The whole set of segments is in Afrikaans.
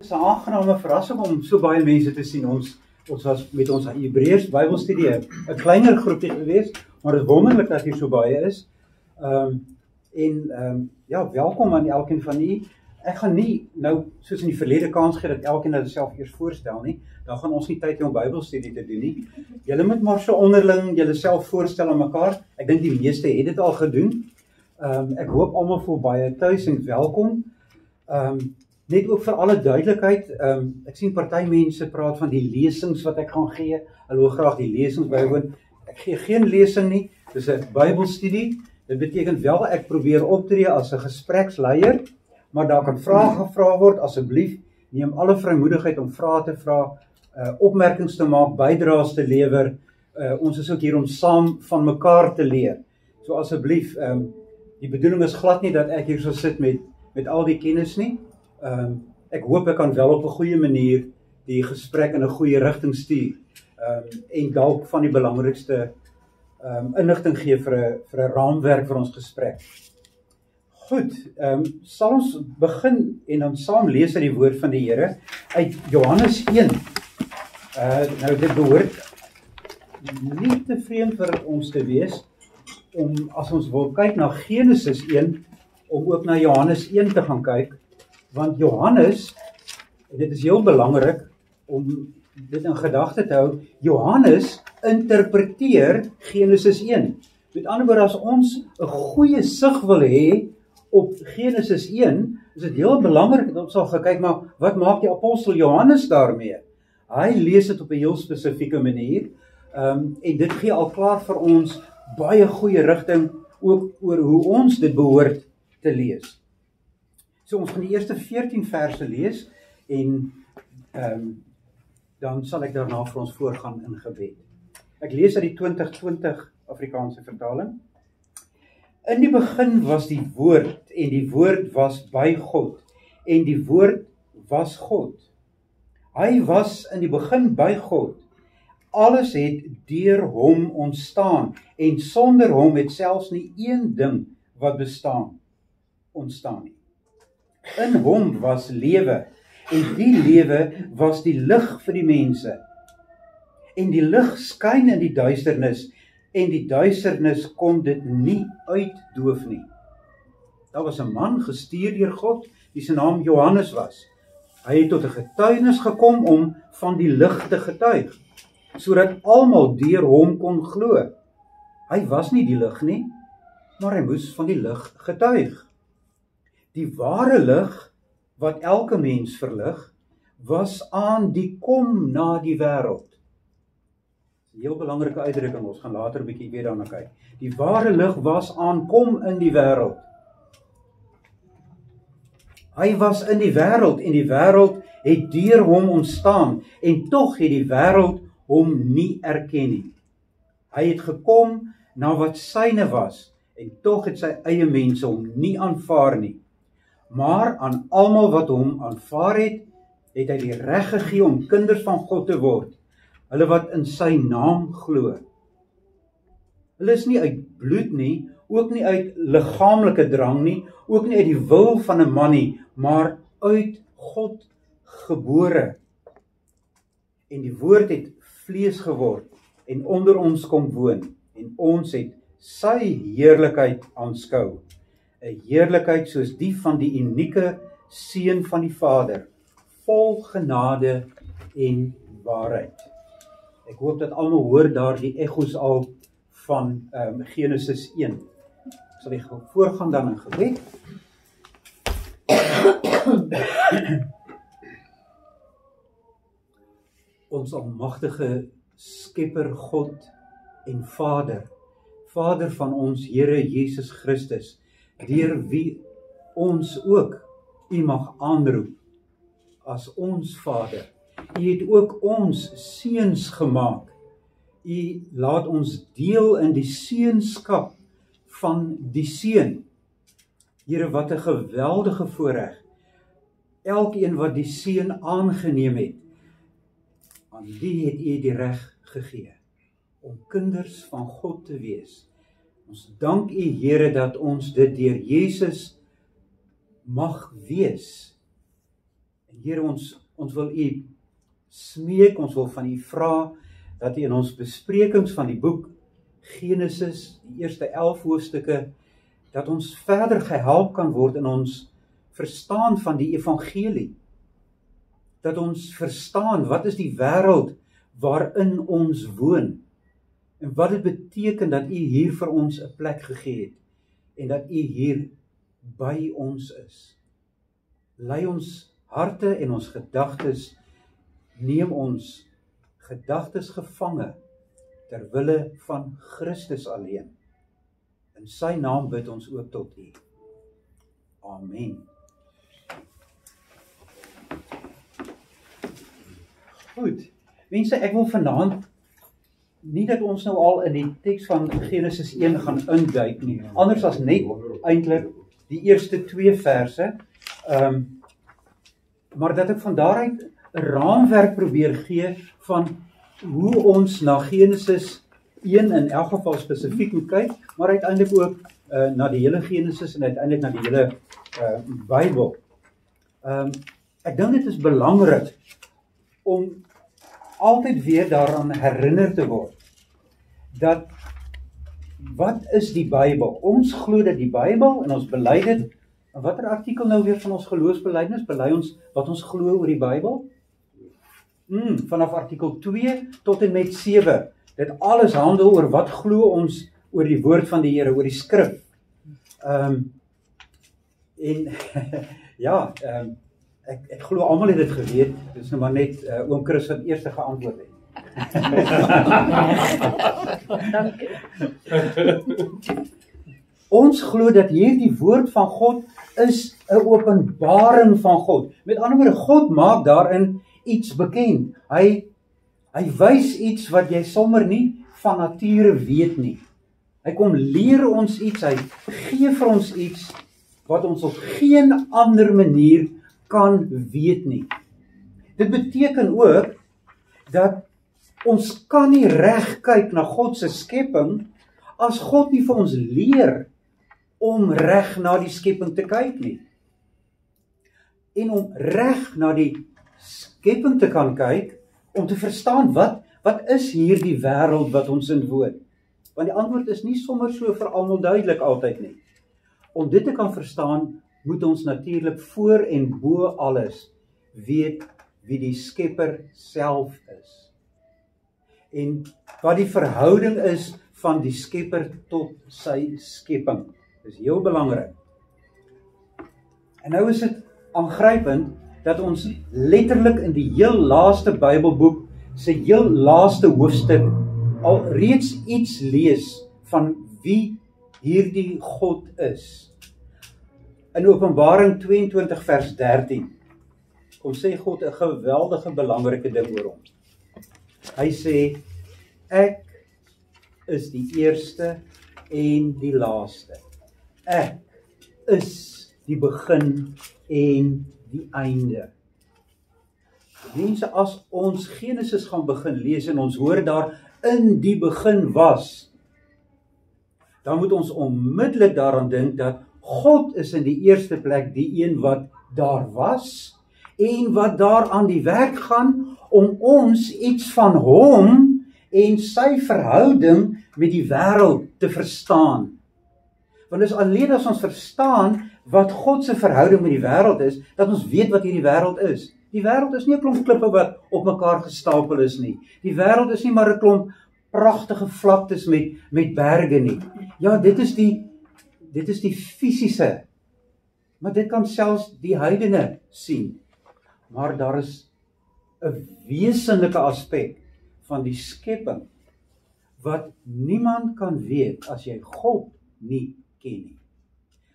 Het is 'n aangename verrassing om so baie mense te sien. Ons was met ons Hebreërs Bybelstudie 'n kleiner groepie gewees, maar dit is wonderlik dat hier so baie is. Ja, welkom aan elkeen van u. Ek gaan nie nou soos in die verlede kans gee dat elkeen homself eers voorstel nie. Dan gaan ons nie tyd hê om Bybelstudie te doen nie. Julle moet maar so onderling julleself voorstel aan mekaar. Ek dink die meeste het dit al gedoen. Ek hoop almal voel baie tuis en welkom. Net ook vir alle duidelikheid, ek sien party mense praat van die lesings wat ek gaan gee. Hulle wil graag die lesings bywoon. Ek gee geen lesing nie, dis 'n Bybelstudie. Dit beteken wel ek probeer optree as 'n gespreksleier, maar daar kan vrae gevra word. Asseblief neem alle vrymoedigheid om vrae te vra, opmerkings te maak, bydraes te lewer. Ons is ook hier om saam van mekaar te leer. So asseblief, die bedoeling is glad nie dat ek hier so sit met al die kennis nie. Ek hoop ek kan wel op 'n goeie manier die gesprek in 'n goeie rigting stuur, en dalk van die belangrikste inligting gee vir 'n raamwerk vir ons gesprek. Goed, sal ons begin en dan saam lees uit die woord van die Here uit Johannes 1. Nou dit behoort nie te vreemd vir ons te wees om, as ons wil kyk na Genesis 1, om ook na Johannes 1 te gaan kyk. Want Johannes, dit is heel belangrik om dit in gedagte te hou, Johannes interpreteer Genesis 1. Met ander woorde, as ons 'n goeie sig wil hê op Genesis 1, is dit heel belangrik dat ons sal kyk, maar wat maak die apostel Johannes daarmee? Hy lees dit op 'n heel spesifieke manier, en dit gee al klaar vir ons baie goeie rigting ook oor hoe ons dit behoort te lees. So ons gaan die eerste 14 verse lees en dan sal ek daarna vir ons voorgaan in gebed. Ek lees uit die 2020 Afrikaanse vertaling. In die begin was die woord en die woord was by God en die woord was God. Hy was in die begin by God. Alles het deur hom ontstaan en sonder hom het selfs nie een ding wat ontstaan nie. In hom was lewe, en die lewe was die lig vir die mense. En die lig skyn in die duisternis, en die duisternis kon dit nie uitdoof nie. Daar was 'n man gestuur deur God, die se naam Johannes was. Hy het tot 'n getuienis gekom om van die lig te getuig, sodat almal deur hom kon glo. Hy was nie die lig nie, maar hy moes van die lig getuig. Die ware lig, wat elke mens verlig, was aan die kom na die wêreld. 'n Heel belangrike uitdrukking, ons gaan later 'n bietjie weer daarna kyk. Die ware lig was aan kom in die wêreld. Hy was in die wêreld en die wêreld het deur hom ontstaan en tog het die wêreld hom nie erken nie. Hy het gekom na wat syne was en tog het sy eie mense hom nie aanvaar nie. Maar aan almal wat hom aanvaar het, het hy die reg gegee om kinders van God te word, hulle wat in sy naam glo. Hulle is nie uit bloed nie, ook nie uit liggaamlike drang nie, ook nie uit die wil van 'n man nie, maar uit God gebore. En die woord het vlees geword en onder ons kom woon, en ons het sy heerlikheid aanskou. 'n heerlikheid soos die van die unieke seun van die Vader, vol genade en waarheid. Ek hoop dat almal hoor daar die echos al van Genesis 1. Ek sal die voorgaan dan in gebed. Ons almagtige Skepper God en Vader van ons Here Jesus Christus, deur wie ons ook U mag aanroep as ons Vader. U het ook ons seuns gemaak. U laat ons deel in die seunskap van die Seun. Here, wat 'n geweldige voorreg. Elkeen wat die Seun aangeneem het, aan die het U die reg gegee om kinders van God te wees. Ons dank U, Here, dat ons dit deur Jesus mag wees. En Here, ons wil U smeek, ons wil van U vra, dat U in ons besprekings van die boek Genesis, die eerste 11 hoofstukke, dat ons verder gehelp kan word in ons verstaan van die evangelie. Dat ons verstaan, wat is die wêreld waarin ons woon, en wat dit beteken dat U hier vir ons 'n plek gegee het, en dat U hier by ons is. Lei ons harte en ons gedagtes, neem ons gedagtes gevange, ter wille van Christus alleen. In sy naam bid ons ook tot U. Amen. Goed, mense, ek wil vanaand nie dat ons nou al in die teks van Genesis 1 gaan induik nie, anders as net eintlik die eerste 2 verse, maar dat ek van daaruit 'n raamwerk probeer gee van hoe ons na Genesis 1 in elk geval spesifiek moet kyk, maar uiteindelik ook na die hele Genesis en uiteindelik na die hele Bybel. Ek dink dit is belangrik om altyd weer daaraan herinner te word, dat wat is die Bybel? Ons glo dat die Bybel, en ons bely dit, en watter artikel nou weer van ons geloofsbelijdenis, bely ons wat ons glo oor die Bybel? Vanaf artikel 2 tot en met 7, dit alles handel oor wat glo ons oor die woord van die Here, oor die skrif. Ek glo almal het dit geweet, dis nou maar net oom Chris wat eers geantwoord het. Dankie. Ons glo dat hierdie woord van God is 'n openbaring van God. Met ander woorde, God maak daarin iets bekend. Hy wys iets wat jy sommer nie van nature weet nie. Hy kom leer ons iets, hy gee vir ons iets wat ons op geen ander manier kan weet nie. Dit beteken ook dat ons kan nie reg kyk na God se skepping as God nie vir ons leer om reg na die skepping te kyk nie. En om reg na die skepping te kan kyk, om te verstaan wat is hierdie wêreld wat ons in woon? Want die antwoord is nie sommer so vir almal duidelik altyd nie. Om dit te kan verstaan, moet ons natuurlik voor en bo alles weet wie die Skepper self is. En wat die verhouding is van die Skepper tot sy skepping. Dis heel belangrik. En nou is dit aangrypend dat ons letterlik in die heel laaste Bybelboek se heel laaste hoofstuk al reeds iets lees van wie hierdie God is. In Openbaring 22 vers 13 kom sê God 'n geweldige belangrike ding oor hom. Hy sê, ek is die eerste en die laaste. Ek is die begin en die einde. Mense, as ons Genesis gaan begin lees en ons hoor daar in die begin was, dan moet ons onmiddellik daaraan dink dat God is in die eerste plek die een wat daar was en wat daar aan die werk gaan om ons iets van hom en sy verhouding met die wêreld te verstaan. Want dis alleen as ons verstaan wat God se verhouding met die wêreld is, dat ons weet wat hierdie wêreld is. Die wêreld is nie 'n klomp klippe wat op mekaar gestapel is nie. Die wêreld is nie maar 'n klomp pragtige vlaktes met berge nie. Ja, dit is die fisiese. Maar dit kan selfs die heidene sien. Maar daar is 'n wesenlike aspek van die skepping wat niemand kan weet as jy God nie ken nie.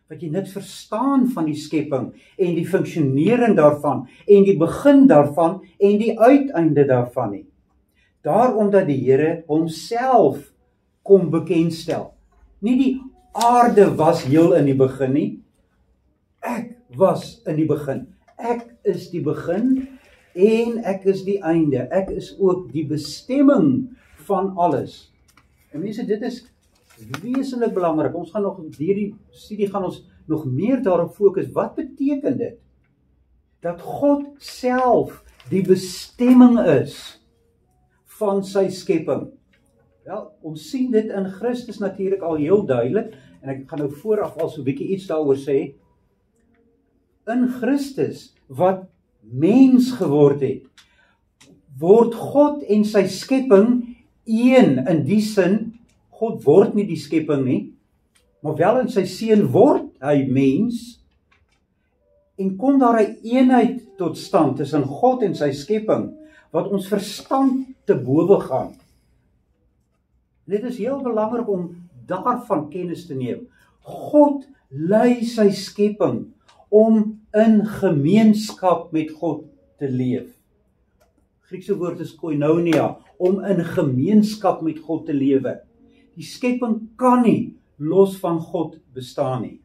Wat jy niks verstaan van die skepping en die funksionering daarvan en die begin daarvan en die uiteinde daarvan nie. Daarom dat die Here homself kom bekendstel. Nie die aarde was heel in die begin nie. Ek was in die begin. Ek is die begin en ek is die einde. Ek is ook die bestemming van alles. En mense, dit is wesenlik belangrik. Ons gaan nog hierdie studie gaan ons nog meer daarop fokus. Wat beteken dit? dat God self die bestemming is van sy skepping. Wel, ons sien dit in Christus natuurlik al heel duidelik, en ek gaan nou vooraf al so 'n bietjie iets daaroor sê. In Christus, wat mens geword het, word God en sy skepping een, in die sin, God word nie die skepping nie, maar wel in sy seun word hy mens, en kom daar 'n eenheid tot stand tussen God en sy skepping, wat ons verstand te bowe gaan. Dit is heel belangrik om daarvan kennis te neem. God lei sy skepping om in gemeenskap met God te leef. Griekse woord is koinonia, om in gemeenskap met God te lewe. Die skepping kan nie los van God bestaan nie.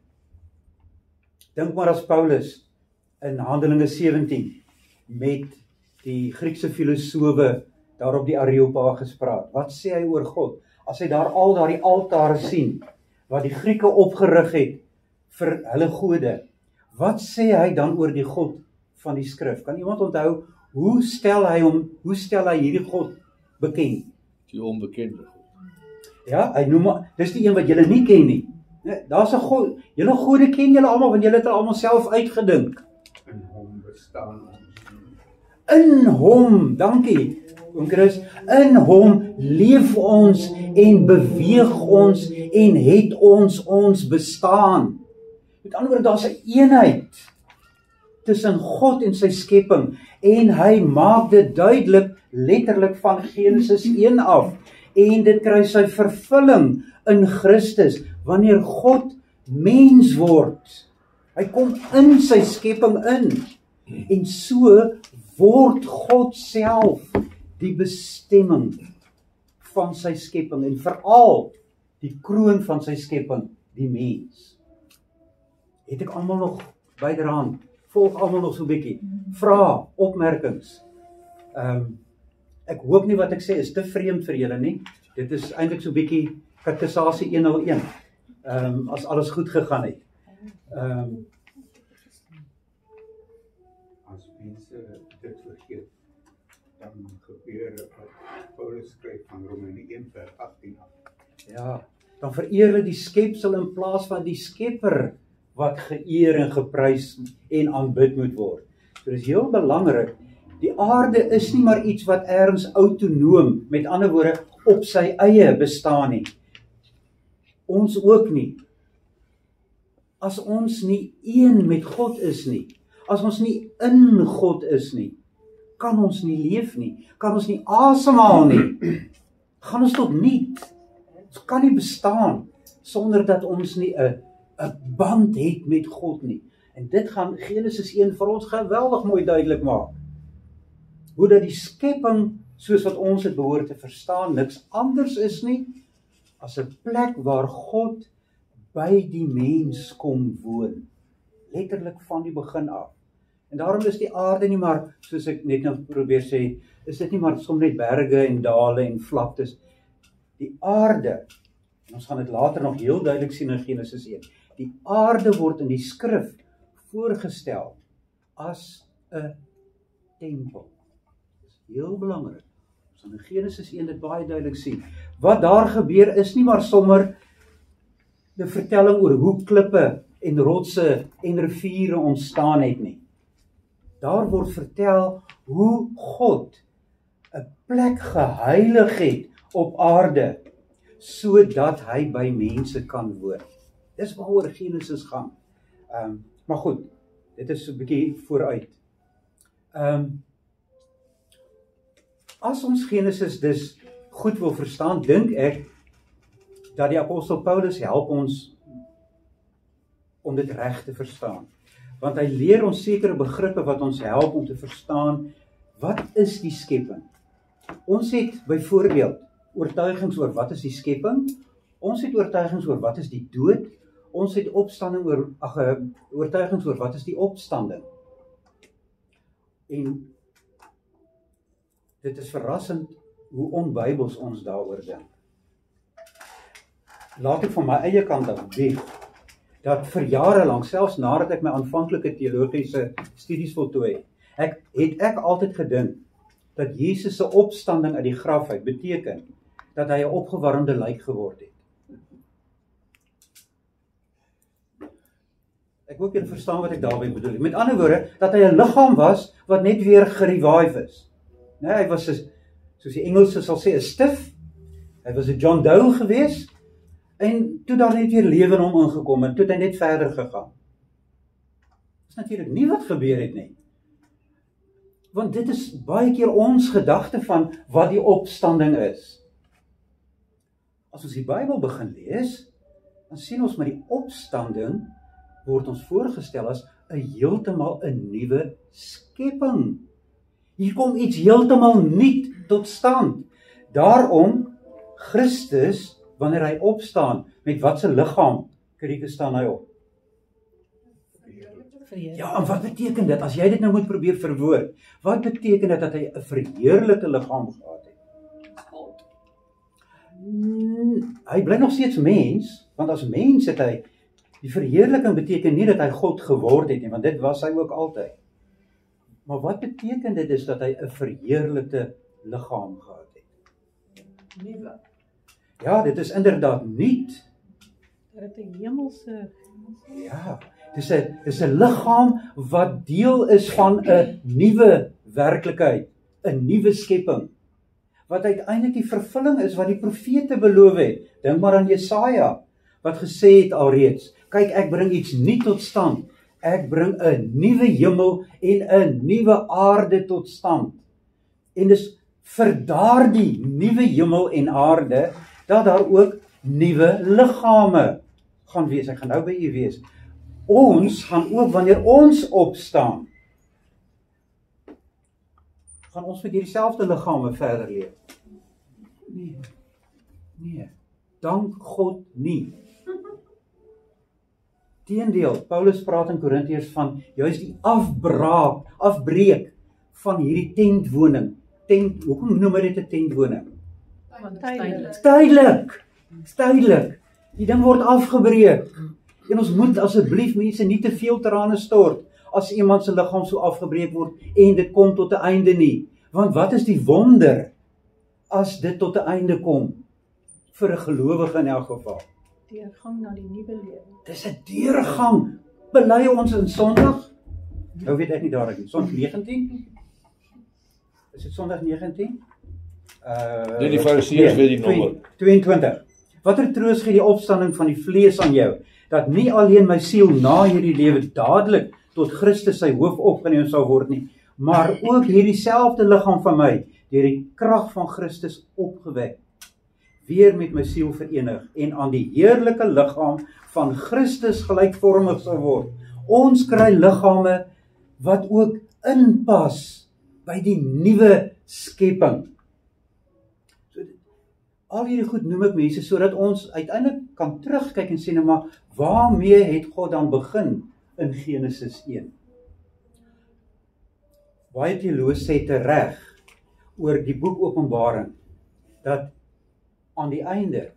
Dink maar as Paulus in Handelinge 17 met die Griekse filosowe daar op die Areopagus praat. Wat sê hy oor God? As hy daar al daardie altare sien, wat die Grieke opgerig het vir hulle gode, wat sê hy dan oor die God van die skrif? Kan iemand onthou, hoe stel hy hierdie God bekend? Die onbekende God. Ja, hy noem, dis die een wat julle nie ken nie. Daar's 'n God, julle gode ken julle almal, want julle het hulle almal self uitgedink. In hom bestaan ons. In hom, dankie, oom Chris, in hom leef ons en beweeg ons en het ons bestaan. Met ander woorde, daar's 'n eenheid tussen God en sy skepping, en hy maak dit duidelik, letterlik van Genesis 1 af, en dit kry sy vervulling in Christus, wanneer God mens word. Hy kom in sy skepping in, en so word God self die bestemming van sy skepping, en veral die kroon van sy skepping, die mens. Het ek almal nog byderhand, volg almal nog so 'n bietjie, vrae, opmerkings. Ek hoop nie wat ek sê is te vreemd vir julle nie. Dit is eintlik so 'n bietjie kateksasie 101, as alles goed gegaan het. As mense dit vergeet, dan gebeur wat Paulus skryf van Romeine 1 vers 18 af. Ja, dan vereer hulle die skepsel in plaas van die Skepper, wat geëer en geprys en aanbid moet word. So dit is heel belangrik, die aarde is nie maar iets wat ergens autonoom, met ander woorde, op sy eie bestaan nie. Ons ook nie. As ons nie een met God is nie, as ons nie in God is nie, kan ons nie leef nie, kan ons nie asemhaal nie, gaan ons tot niet. Ons kan nie bestaan sonder dat ons nie 'n band het met God nie. En dit gaan Genesis 1 vir ons geweldig mooi duidelik maak. Hoe dat die skepping, soos wat ons dit behoort te verstaan, niks anders is nie as 'n plek waar God by die mens kom woon. Letterlik van die begin af. En daarom is die aarde nie maar, soos ek net nou probeer sê, is dit nie maar soms net berge en dale en vlaktes. Die aarde, en ons gaan dit later nog heel duidelik sien in Genesis 1, die aarde word in die skrif voorgestel as 'n tempel. Dit is heel belangrik. Ons gaan in Genesis 1 dit baie duidelik sien. Wat daar gebeur is nie maar sommer 'n vertelling oor hoe klippe en rotse en riviere ontstaan het nie. Daar word vertel hoe God 'n plek geheilig het op aarde, sodat hy by mense kan woon. Dis waaroor Genesis gaan. Maar goed, dit is so 'n bietjie vooruit. As ons Genesis dus goed wil verstaan, dink ek dat die apostel Paulus help ons om dit reg te verstaan. Want hy leer ons sekere begrippe wat ons help om te verstaan, wat is die skepping? Ons het byvoorbeeld oortuigings oor wat is die skepping, ons het oortuigings oor wat is die dood, ons het oortuigings oor wat is die opstanding. En dit is verrassend hoe onbybels ons daaroor dink. Laat ek van my eie kant af bieg. dat vir jare lank, selfs nadat ek my aanvanklike teologiese studies voltooi het, ek altyd gedink dat Jesus se opstanding uit die graf uit beteken dat hy 'n opgewarmde lijk geword het. Ek hoop julle verstaan wat ek daarmee bedoel. Met ander woorde, dat hy 'n liggaam was wat net weer gerevive is. Nee, hy was soos die Engelse sal sê, 'n stif. Hy was 'n John Doe gewees en toe daar net weer lewe in hom ingekom en toe het hy net verder gegaan. Dis natuurlik nie wat gebeur het nie. Want dit is baie keer ons gedagte van wat die opstanding is. As ons die Bybel begin lees, dan sien ons met die opstanding word ons voorgestel as 'n heeltemal 'n nuwe skepping. Hier kom iets heeltemal nuut tot stand. Daarom Christus, wanneer hy opstaan, met watse liggaam, Krieke, staan hy op? Ja, en wat beteken dit? As jy dit nou moet probeer verwoord, wat beteken dit dat hy 'n verheerlikte liggaam gehad het? Hy bly nog steeds mens, want as mens het hy, die verheerliking beteken nie dat hy God geword het nie, want dit was hy ook altyd. Maar wat beteken dit is dat hy 'n verheerlikte liggaam gehad het? Nuwe. Ja, dit is inderdaad nuut. Dit is 'n hemelse. Ja, dis 'n liggaam wat deel is van 'n nuwe werklikheid, 'n nuwe skepping. Wat uiteindelik die vervulling is wat die profete beloof het. Dink maar aan Jesaja wat gesê het alreeds, kyk, ek bring iets nuut tot stand. Ek bring 'n nuwe hemel en 'n nuwe aarde tot stand. En dis vir daardie nuwe hemel en aarde dat daar ook nuwe liggame gaan wees. Ek gaan nou by u wees. Ons gaan ook, wanneer ons opstaan, gaan ons met hierdie selfde liggame verder leef. Nee, dank God nie. Teendeel, Paulus praat in Korintiërs van juist die afbreek van hierdie tentwoning. Hoekom noem hy dit 'n tentwoning? Tydelik. Die ding word afgebreek. En ons moet asseblief mense nie te veel trane stort as iemand se liggaam so afgebreek word en dit kom tot 'n einde nie. Want wat is die wonder as dit tot 'n einde kom vir 'n gelowige in elk geval? Deurgang na die nuwe lewe. Dis 'n deurgang. Bely ons in Sondag? Nou weet ek nie dadelik nie. Sondag 19? Is dit Sondag 19? Dit die Fariseërs weet die nommer. 22. Watter troos gee die opstanding van die vlees aan jou, dat nie alleen my siel na hierdie lewe dadelik tot Christus sy hoof opgeneem sal word nie, maar ook hierdie selfde liggaam van my deur die krag van Christus opgewek, weer met my siel verenig en aan die heerlike liggaam van Christus gelykvormig sal word. Ons kry liggame wat ook inpas by die nuwe skepping. Al hierdie goed noem ek mense sodat ons uiteindelik kan terugkyk en sê, nou maar, waarmee het God dan begin in Genesis 1? Baie teoloë sê tereg oor die boek Openbaring dat aan die einde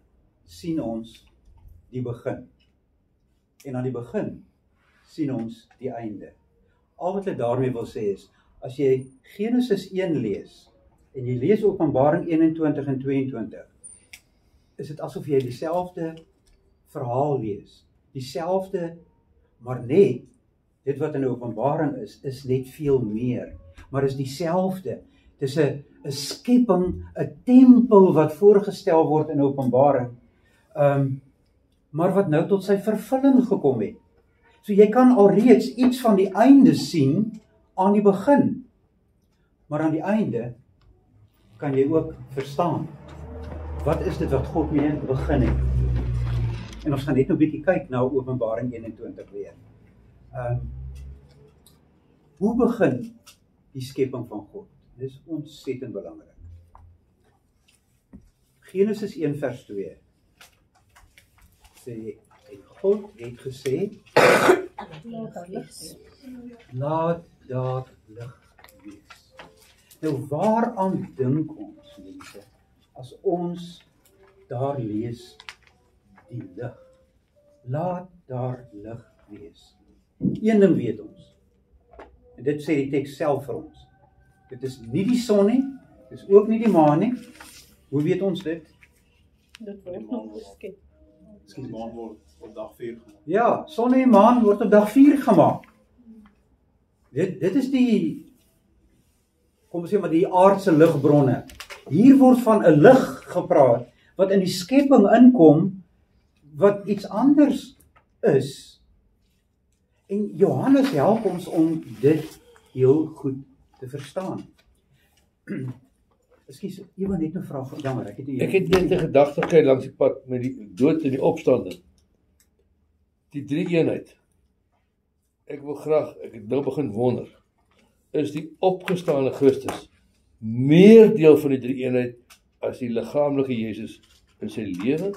sien ons die begin. En aan die begin sien ons die einde. Al wat ek daarmee wil sê is, as jy Genesis 1 lees en jy lees Openbaring 21 en 22, is dit asof jy dieselfde verhaal lees. Dieselfde, maar net, dit wat in die Openbaring is net veel meer. Maar is dieselfde. Dis 'n skepping, 'n tempel wat voorgestel word in Openbaring, maar wat nou tot sy vervulling gekom het. So jy kan alreeds iets van die einde sien aan die begin. Maar aan die einde kan jy ook verstaan, wat is dit wat God mee in begin het? En ons gaan net 'n bietjie kyk na Openbaring 21 weer. Hoe begin die skepping van God? Dit is ontsettend belangrik. Genesis 1 vers 2 sê, God het gesê, laat daar lig wees. Nou waaraan dink ons mense as ons daar lees die lig? Laat daar lig wees. Een ding weet ons, en dit sê die teks self vir ons, dit is nie die son nie, dit is ook nie die maan nie. Hoe weet ons dit? Dit word nog geskep. Die maan word op dag 4 gemaak. Ja, son en maan word op dag 4 gemaak. Dit is die, kom ons sê maar die aardse ligbronne. Hier word van 'n lig gepraat, wat in die skepping inkom, wat iets anders is. En Johannes help ons om dit heel goed te verstaan. Ekskuus, iemand net 'n vraag. Jammer, ek het net 'n gedagte gekry langs die pad met die dood en die opstanding. Die drie-eenheid. Ek het nou begin wonder, is die opgestane Christus meer deel van die drie-eenheid as die liggaamlike Jesus in sy lewe?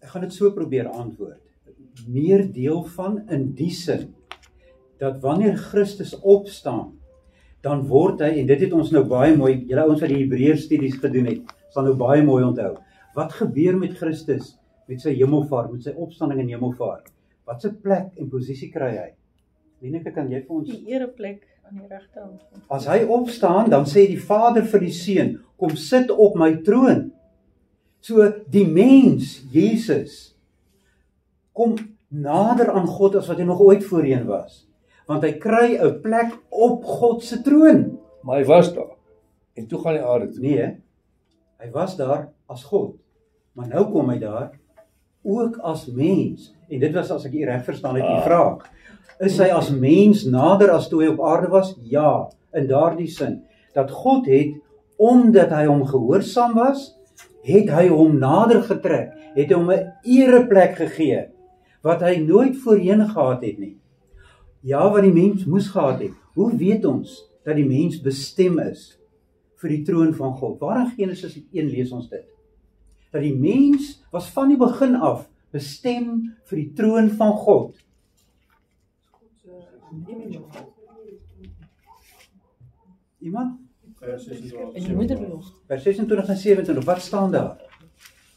Ek gaan dit so probeer antwoord. Meer deel van in die sin, dat wanneer Christus opstaan, dan word hy, en dit het ons nou baie mooi, julle ouens wat die Hebreërs studies gedoen het, sal nou baie mooi onthou. Wat gebeur met Christus, met sy hemelvaart, met sy opstanding en hemelvaart? Wat se plek en posisie kry hy? Leneke, kan jy vir ons... Die ereplek aan die regterhand. As hy opstaan, dan sê die Vader vir die Seun, kom sit op my troon. So, die mens, Jesus, kom nader aan God as wat hy nog ooit voorheen was. Want hy kry 'n plek op God se troon. Maar hy was daar. En toe gaan hy aarde toe. Nee, hy was daar as God. Maar nou kom hy daar ook as mens. En dit was, as ek u reg verstaan het, die vraag. Is hy as mens nader as toe hy op aarde was? Ja, in daardie sin. Dat God het, omdat hy hom gehoorsaam was, het hy hom nader getrek. Het hy hom 'n ereplek gegee, wat hy nooit voorheen gehad het nie. Ja, wat die mens moes gehad het. Hoe weet ons dat die mens bestem is vir die troon van God? Waar in Genesis 1 lees ons dit? Dat die mens was van die begin af bestem vir die troon van God. Iemand? In die moederbelofte. Vers 26 en 27, wat staan daar?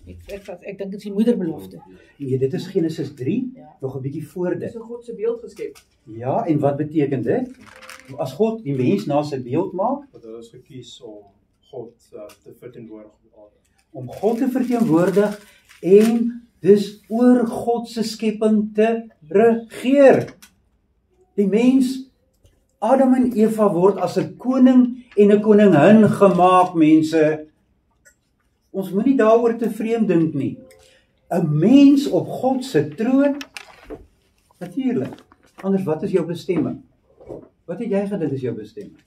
Ek dink dit is die moederbelofte. Nee, dit is Genesis 3, Ja. nog 'n bietjie voor dit. Dis in God se beeld geskep. Ja, en wat beteken dit? As God die mens na sy beeld maak, Dat hulle is gekies om God te verteenwoordig op aarde. om God te verteenwoordig en dus oor God se skepping te regeer. Die mens, Adam en Eva word as 'n koning en 'n koningin gemaak, mense. Ons moenie daaroor te vreemd dink nie. 'n Mens op God se troon, natuurlik. Anders, wat is jou bestemming? Wat het jy gedink is jou bestemming?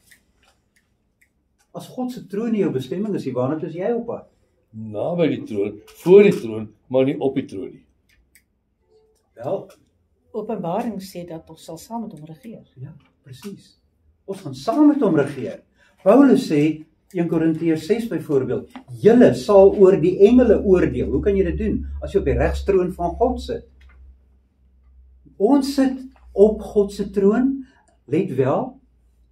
As God se troon jou bestemming is, waarna is jy op pad? Naby die troon, voor die troon, maar nie op die troon nie. Wel, Openbaring sê dat ons sal saam met hom regeer. ja, presies. Ons gaan saam met hom regeer. Paulus sê, 1 Korintiërs 6 byvoorbeeld, julle sal oor die engele oordeel. Hoe kan jy dit doen? As jy op die regstroon van God sit. Ons sit op God se troon, let wel,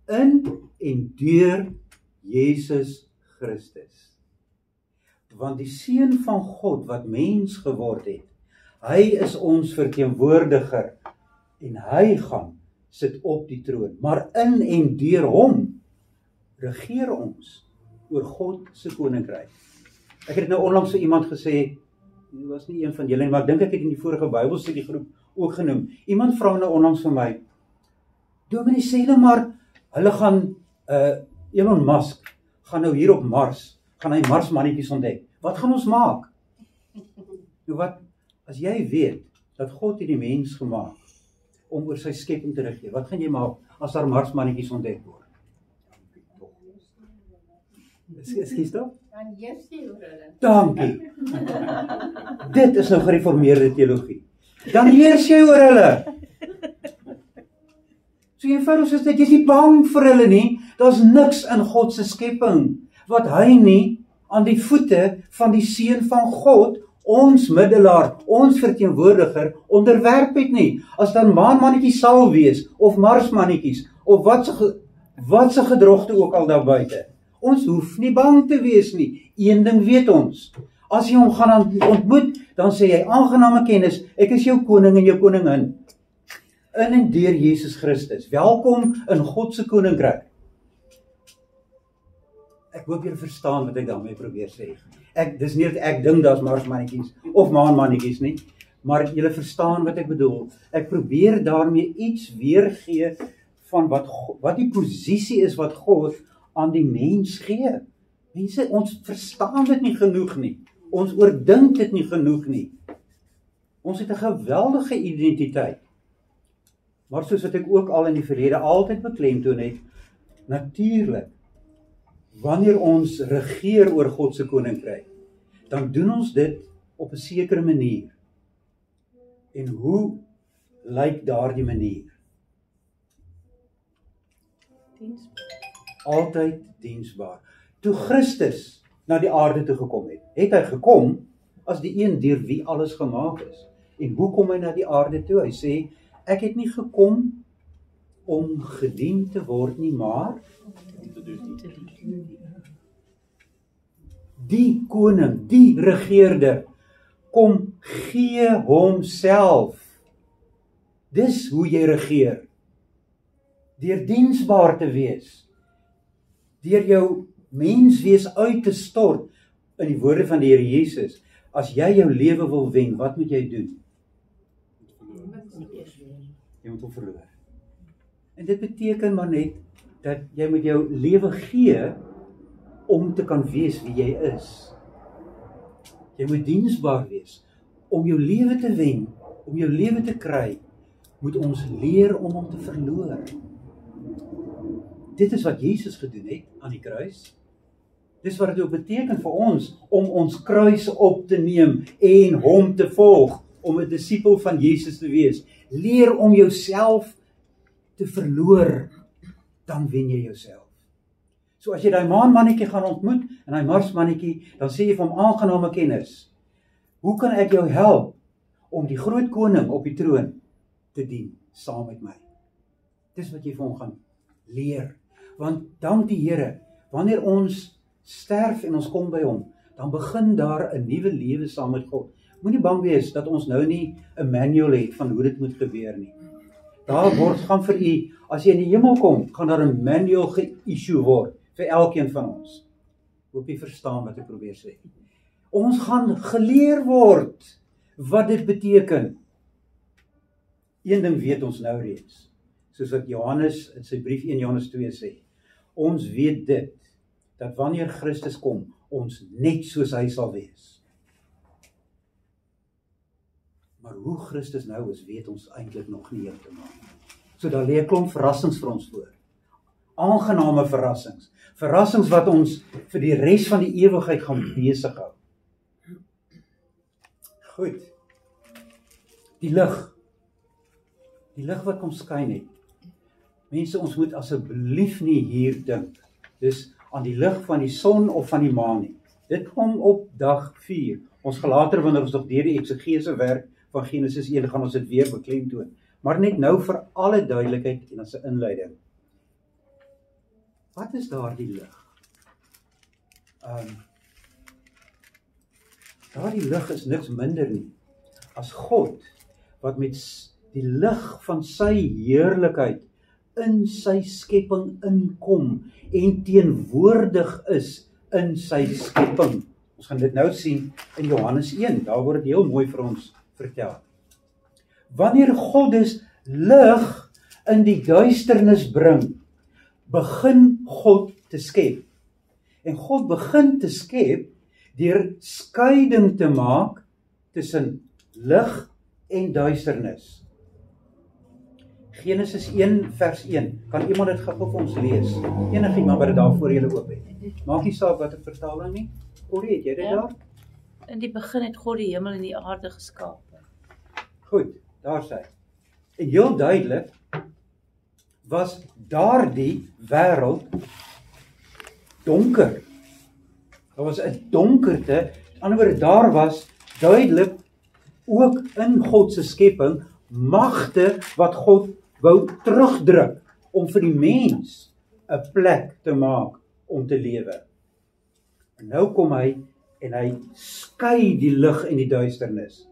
in en deur Jesus Christus. Want die Seun van God wat mens geword het, hy is ons verteenwoordiger en hy gaan sit op die troon. Maar in en deur hom regeer ons oor God se koninkryk. Ek het dit nou onlangs vir iemand gesê, dit was nie een van julle nie, maar ek dink ek het in die vorige Bybelstudiegroep ook genoem. Iemand vra nou onlangs vir my, Dominee, sê nou maar, hulle gaan, Elon Musk gaan nou hier op Mars, gaan hy Marsmannetjies ontdek. Wat gaan ons maak? Nou wat, as jy weet, dat God het die mens gemaak, om oor sy skepping te regeer, wat gaan jy maak, as daar Marsmannetjies ontdek word? Skies toch? Dan heers jy oor hulle. Dankie. Dit is nou gereformeerde teologie. Dan heers jy oor hulle. So eenvoudig is dit, jy is nie bang vir hulle nie. Daar's niks in God se skepping wat hy nie aan die voete van die Seun van God, ons middelaar, ons verteenwoordiger, onderwerp het nie. As dan maanmannetjies sal wees, of marsmannetjies, of wat se gedrogte ook al daar buite. Ons hoef nie bang te wees nie. Een ding weet ons, As jy hom gaan ontmoet, dan sê hy, aangename kennis, ek is jou koning en jou koningin. In en deur Jesus Christus. Welkom in God se koninkryk. Ek hoop julle verstaan wat ek daarmee probeer sê. Dis nie dat ek dink daar's marsmannetjies of maanmannetjies nie, maar julle verstaan wat ek bedoel. Ek probeer daarmee iets weergee van wat die posisie is wat God aan die mens gee. Mense, ons verstaan dit nie genoeg nie. Ons oordink dit nie genoeg nie. Ons het 'n geweldige identiteit. Maar soos wat ek ook al in die verlede altyd beklemtoon het, natuurlik, wanneer ons regeer oor God se koninkryk, dan doen ons dit op 'n sekere manier. En hoe lyk daardie manier? Altyd diensbaar. Toe Christus na die aarde toe gekom het, het hy gekom as die een deur wie alles gemaak is. En hoe kom hy na die aarde toe? Hy sê, ek het nie gekom om gedien te word nie, maar die koning, die regeerder, kom gee homself. Dis hoe jy regeer. Deur diensbaar te wees. Deur jou menswees uit te stort, in die woorde van die Here Jesus. As jy jou lewe wil wen, wat moet jy doen? Jy moet hom verloor. En dit beteken maar net, dat jy moet jou lewe gee, om te kan wees wie jy is. Jy moet diensbaar wees. Om jou lewe te wen, om jou lewe te kry, moet ons leer om hom te verloor. Dit is wat Jesus gedoen het aan die kruis. Dis wat dit ook beteken vir ons, om ons kruis op te neem en hom te volg, om 'n disipel van Jesus te wees. Leer om jouself te verloor, dan wen jy jouself. So as jy daai maanmannetjie gaan ontmoet, en daai marsmannetjie, dan sê jy vir hom, aangename kennis. Hoe kan ek jou help om die groot koning op die troon te dien, saam met my? Dis wat jy vir hom gaan leer. Want dank die Here, wanneer ons sterf en ons kom by hom, dan begin daar 'n nuwe lewe saam met God. Moenie bang wees dat ons nou nie 'n manual het van hoe dit moet gebeur nie. Daar gaan vir u, as jy in die hemel kom, gaan daar 'n manual ge-issue word vir elkeen van ons. Hoop jy verstaan wat ek probeer sê. Ons gaan geleer word wat dit beteken. Een ding weet ons nou reeds, soos wat Johannes in sy brief 1 Johannes 2 sê. Ons weet dit, dat wanneer Christus kom, ons net soos hy sal wees. Maar hoe Christus nou is, weet ons eintlik nog nie heeltemal. So daar lê 'n klomp verrassings vir ons voor. Aangename verrassings. Verrassings wat ons vir die res van die ewigheid gaan besig hou. Goed. Die lig. Die lig wat kom skyn het. Mense, ons moet asseblief nie hier dink. Dis aan die lig van die son of van die maan nie. Dit kom op dag 4. Ons gaan later, wanneer ons nog deur die eksegese werk van Genesis 1, gaan ons dit weer beklemtoon. Maar net nou vir alle duidelikheid en as 'n inleiding. Wat is daardie lig? Daardie lig is niks minder nie as God, wat met die lig van sy heerlikheid in sy skepping inkom en teenwoordig is in sy skepping. Ons gaan dit nou sien in Johannes 1, daar word dit heel mooi vir ons vertel. Wanneer God dus lig in die duisternis bring, begin God te skep. En God begin te skep deur skeiding te maak tussen lig en duisternis. Genesis 1 vers 1. Kan iemand dit gou vir ons lees? Enigiemand wat dit daar voor julle oop het. Maak nie saak wat 'n vertaling nie. Corrie, het jy dit daar? In die begin het God die hemel en die aarde geskaap. Goed, daar sê hy. En heel duidelik was daardie wêreld donker. Daar was 'n donkerte, aan die ander woorde daar was duidelik ook in God se skepping magte wat God wou terugdruk om vir die mens 'n plek te maak om te lewe. En nou kom hy en hy skei die lig en die duisternis.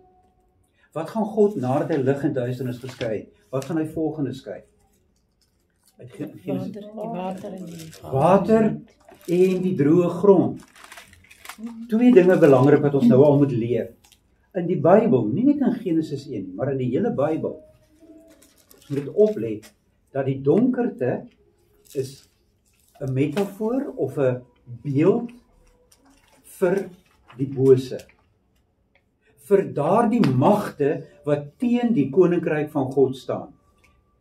Wat gaan God nadat hy lig en duisternis geskei het? Wat gaan hy volgende skei? Water en die droë grond. Twee dinge belangrik wat ons nou al moet leer. In die Bybel, nie net in Genesis 1, maar in die hele Bybel, ons moet oplet dat die donkerte is 'n metafoor of 'n beeld vir die bose. Vir daardie magte wat teen die koninkryk van God staan.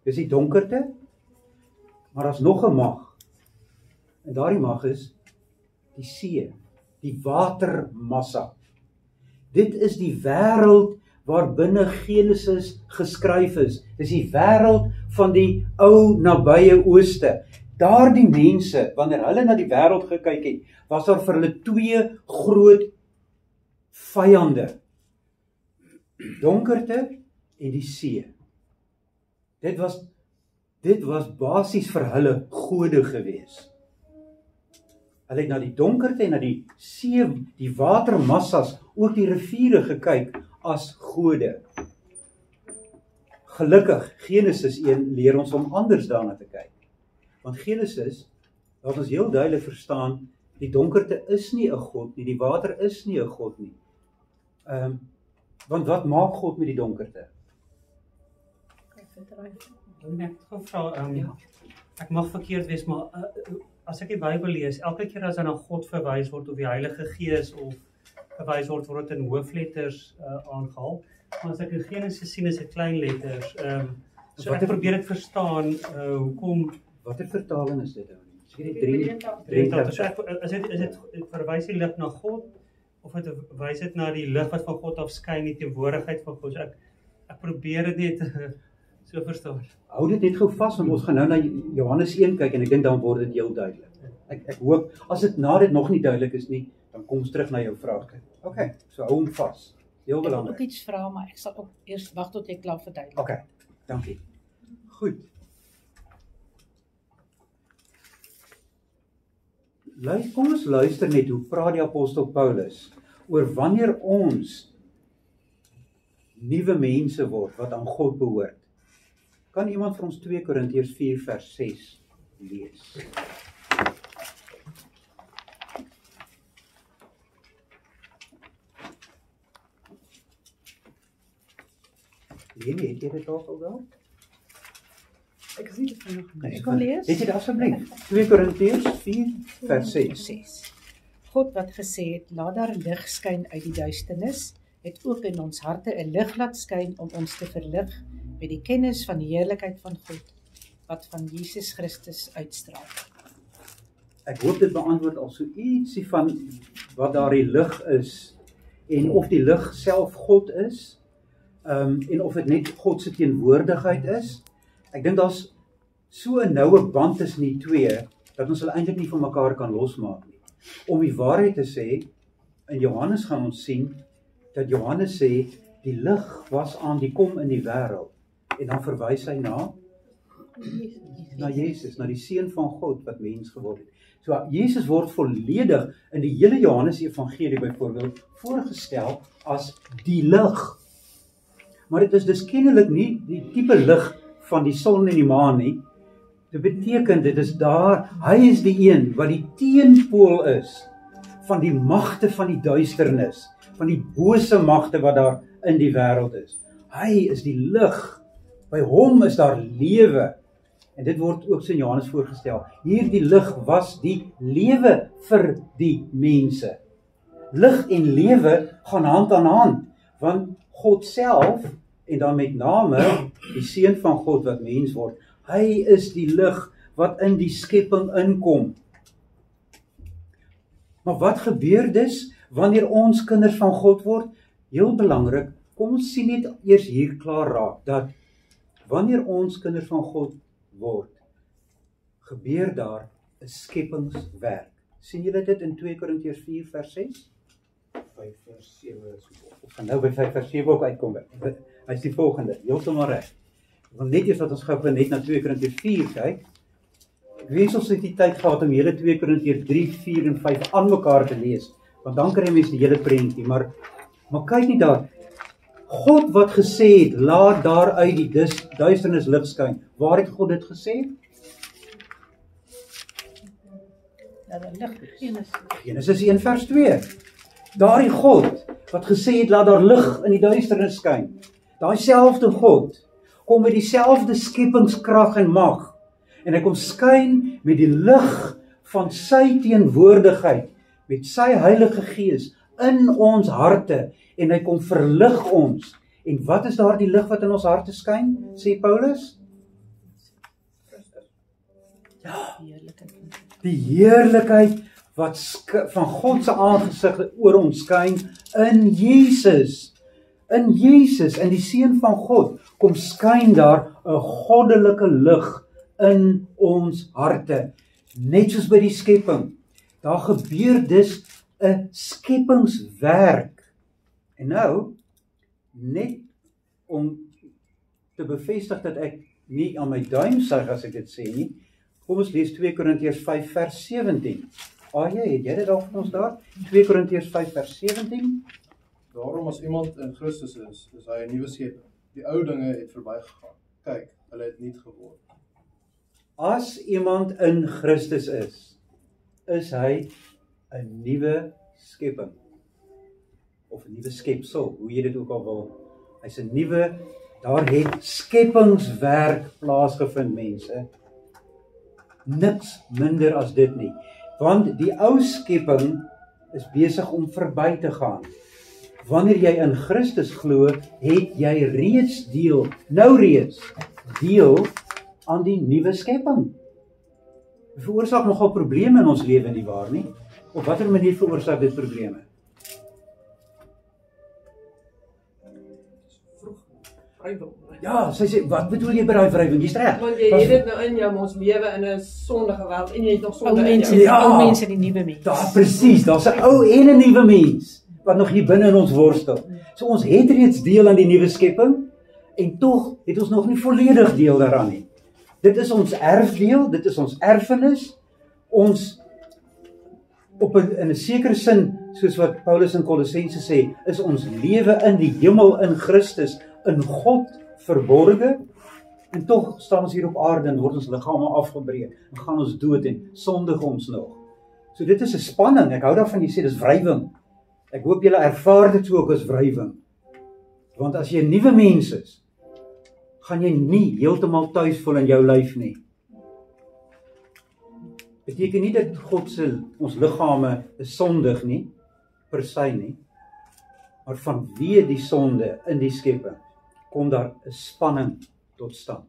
Dis die donkerte, maar daar's nog 'n mag. En daardie mag is die see, die watermassa. Dit is die wêreld waarbinne Genesis geskryf is. Dis die wêreld van die ou nabye ooste. Daardie mense, wanneer hulle na die wêreld gekyk het, was daar vir hulle twee groot vyande. Die donkerte en die see. Dit was basies vir hulle gode gewees. Hulle het na die donkerte en na die see, die watermassas, ook die riviere gekyk as gode. Gelukkig, Genesis 1 leer ons om anders daarna te kyk. Want Genesis, laat ons heel duidelik verstaan, die donkerte is nie 'n God nie, die water is nie 'n God nie. Want wat maak God met die donkerte? Ek gevra, ek mag verkeerd wees, maar as ek die Bybel lees, elke keer as daar na God verwys word of die Heilige Gees of verwys word dit in hoofletters aangehaal. Maar as ek in Genesis sien is dit klein letters. So ek probeer dit verstaan hoekom. Watter vertaling is dit nou? Seker die 33. Is dit verwys die lig na God of het wys dit na die lig wat van God af skyn, die teenwoordigheid van God? So ek probeer dit net so verstaan. Hou dit net gou vas, want ons gaan nou na Johannes 1 kyk en ek dink dan word dit heel duidelik. Ek hoop, as dit na dit nog nie duidelik is nie, dan kom ons terug na jou vraag. Okay, so hou hom vas. Heel belangrik. Ek wil ook iets vra, maar ek sal ook eers wag tot jy klaar verduidelik. Okay, dankie. Goed. Kom ons luister net hoe praat die apostel Paulus oor wanneer ons nuwe mense word wat aan God behoort. Kan iemand vir ons 2 Korintiërs 4 vers 6 lees? Leni, het jy dit al daar? Ek is nie te vinnig nie. Nee, Ek kan lees. Het jy dit asseblief? 2 Korintiërs 4 vers 6. God wat gesê het, laat daar lig skyn uit die duisternis, het ook in ons harte 'n lig laat skyn om ons te verlig met die kennis van die heerlikheid van God, wat van Jesus Christus uitstraal. Ek hoop dit beantwoord al so ietsie van wat daar die lig is, en of die lig self God is, en of dit net God se teenwoordigheid is. Ek dink daar's so 'n noue band tussen die twee, dat ons hulle eintlik nie van mekaar kan losmaak nie. Om die waarheid te sê, in Johannes gaan ons sien, dat Johannes sê, die lig was aan die kom in die wêreld, en dan verwys hy na Jesus, na die Seun van God wat mens geword het. So Jesus word volledig in die hele Johannes Evangelie byvoorbeeld voorgestel as die lig. Maar dit is dus kennelik nie die tipe lig van die son en die maan nie. Dit beteken dit is daar, hy is die een wat die teenpool is van die magte van die duisternis, van die bose magte wat daar in die wêreld is. Hy is die lig. By hom is daar lewe. En dit word ook so in Johannes voorgestel. Hierdie lig was die lewe vir die mense. Lig en lewe gaan hand aan hand, want God self, en dan met name die Seun van God wat mens word, hy is die lig wat in die skepping inkom. Maar wat gebeur dus wanneer ons kinders van God word? Heel belangrik, kom ons sien net eers hier klaar raak, dat wanneer ons kinders van God word, gebeur daar 'n skepingswerk. Sien julle dit in 2 Korintiërs 4 vers 6? 5 vers 7 is op. Ons gaan nou by 5 vers 7 ook uitkom. Hy is die volgende, heeltemal reg. Ek wil net eers dat ons gou net na 2 Korintiërs 4 kyk. Ek wens ons het die tyd gehad om hele 2 Korintiërs 3, 4 en 5 aan mekaar te lees, Want dan kry mens die hele prentjie, maar kyk nie daar. God wat gesê het, laat daar uit die duisternis lig skyn. Waar het God dit gesê? Dat er lig is. Genesis 1 vers 2. Daardie God wat gesê het, laat daar lig in die duisternis skyn. Daai selfde God kom met dieselfde skepingskrag en mag. En hy kom skyn met die lig van sy teenwoordigheid, met sy Heilige Gees in ons harte, en hy kom verlig ons. En wat is daardie lig wat in ons harte skyn, sê Paulus? Ja, die heerlikheid wat van God se aangesig oor ons skyn in Jesus. In Jesus, in die Seun van God, kom skyn daar 'n goddelike lig in ons harte. Net soos by die skepping. Daar gebeur dus 'n skepingswerk. En nou, net om te bevestig dat ek nie aan my duim sug as ek dit sê nie, kom ons lees 2 Korintiërs 5 vers 17. Het jy dit al vir ons daar? 2 Korintiërs 5 vers 17. Daarom as iemand in Christus is hy 'n nuwe skepping. Die ou dinge het verbygegaan. Kyk, hulle het nuut geword. As iemand in Christus is hy 'n nuwe skepping. Of 'n nuwe skepsel, hoe jy dit ook al wil. Hy's 'n nuwe, daar het skepingswerk plaasgevind, mense. Niks minder as dit nie. Want die ou skepping is besig om verby te gaan. Wanneer jy in Christus glo, het jy reeds deel aan die nuwe skepping. Dit veroorsaak nogal probleme in ons lewe, nie waar nie? Op watter manier veroorsaak dit probleme? Ja, sy sê, wat bedoel jy by daai wrywing? Jy's reg. Want jy het dit nou in jou, ons lewe in 'n sondige wêreld en jy het nog Ou sonde in mense, jou. ou mense, die nuwe mens. Daar presies, daar's 'n ou en 'n nuwe mens wat nog hier binne in ons worstel. So ons het reeds deel aan die nuwe skepping en tog het ons nog nie volledig deel daaraan nie. Dit is ons erfdeel, dit is ons erfenis. Ons in 'n sekere sin, soos wat Paulus in Kolossense sê, is ons lewe in die hemel in Christus in God verborge, en tog staan ons hier op aarde en word ons liggame afgebreek en gaan ons dood en sondig ons nog. So dit is 'n spanning. Ek hou daarvan jy sê dis wrywing. Ek hoop julle ervaar dit so ook as wrywing. Want as jy 'n nuwe mens is, gaan jy nie heeltemal tuis voel in jou lyf nie. Beteken nie dat ons liggame is sondig nie, per se nie, maar vanweë die sonde in die skepping kom daar 'n spanning tot stand.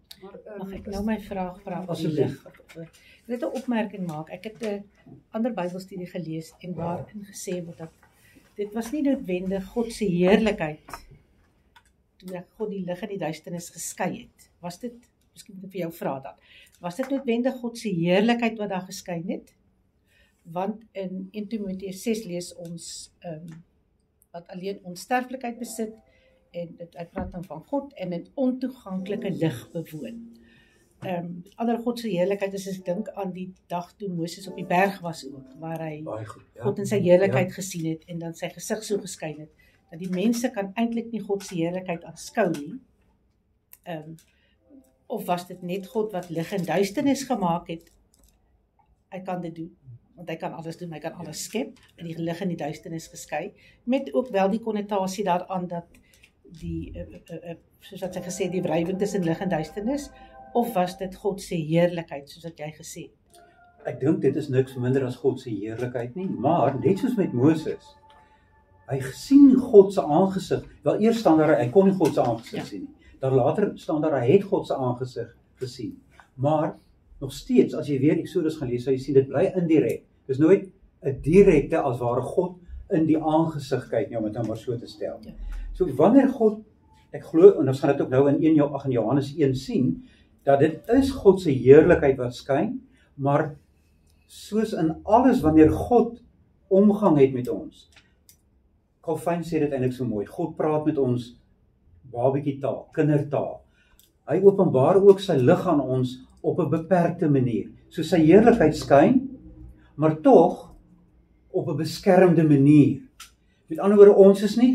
Mag ek nou my vraag vra? Asseblief. Ek wil 'n opmerking maak. Ek het 'n ander Bybelstudie gelees en waarin gesê word dat dit was nie noodwendig God se heerlikheid toe God die lig en die duisternis geskei het. Was dit, miskien moet ek vir jou vra dan, was dit noodwendig God se heerlikheid wat daar geskyn het? Want in 1 Timoteus 6 lees ons wat alleen onsterflikheid besit en dit uitpraat dan van God en 'n ontoeganklike lig bewoon. Ander God se heerlikheid is as ek dink aan die dag toe Moses op die berg was ook, waar hy God in sy heerlikheid gesien het en dan sy gesig so geskyn het, dat die mense kan eintlik nie God se heerlikheid aanskou nie. Of was dit net God wat lig en duisternis gemaak het? Hy kan dit doen, want hy kan alles doen, hy kan alles skep, en die lig en die duisternis geskei, met ook wel die konnotasie daaraan dat die, soos wat sy gesê, die wrywing tussen lig en duisternis, of was dit God se heerlikheid, soos wat jy gesê het? Ek dink dit is niks minder as God se heerlikheid nie, maar net soos met Moses, hy gesien God se aangesig, wel eers staan daar, hy kon nie God se aangesig sien nie, dan later staan daar, hy het God se aangesig gesien, maar nog steeds, as jy weer Exodus gaan lees, sal jy sien, dit bly indirek, dis nooit 'n direkte as ware God in die aangesig kyk, om dit nou maar so te stel. So wanneer God, ek glo, en ons gaan dit ook nou in Johannes 1 sien, dat dit is God se heerlikheid wat skyn, maar soos in alles wanneer God omgang het met ons, Calvin sê dit eintlik so mooi, God praat met ons babietjie taal, kindertaal. Hy openbaar ook sy lig aan ons op 'n beperkte manier. So sy heerlikheid skyn, maar tog op 'n beskermde manier. Met ander woorde, ons is nie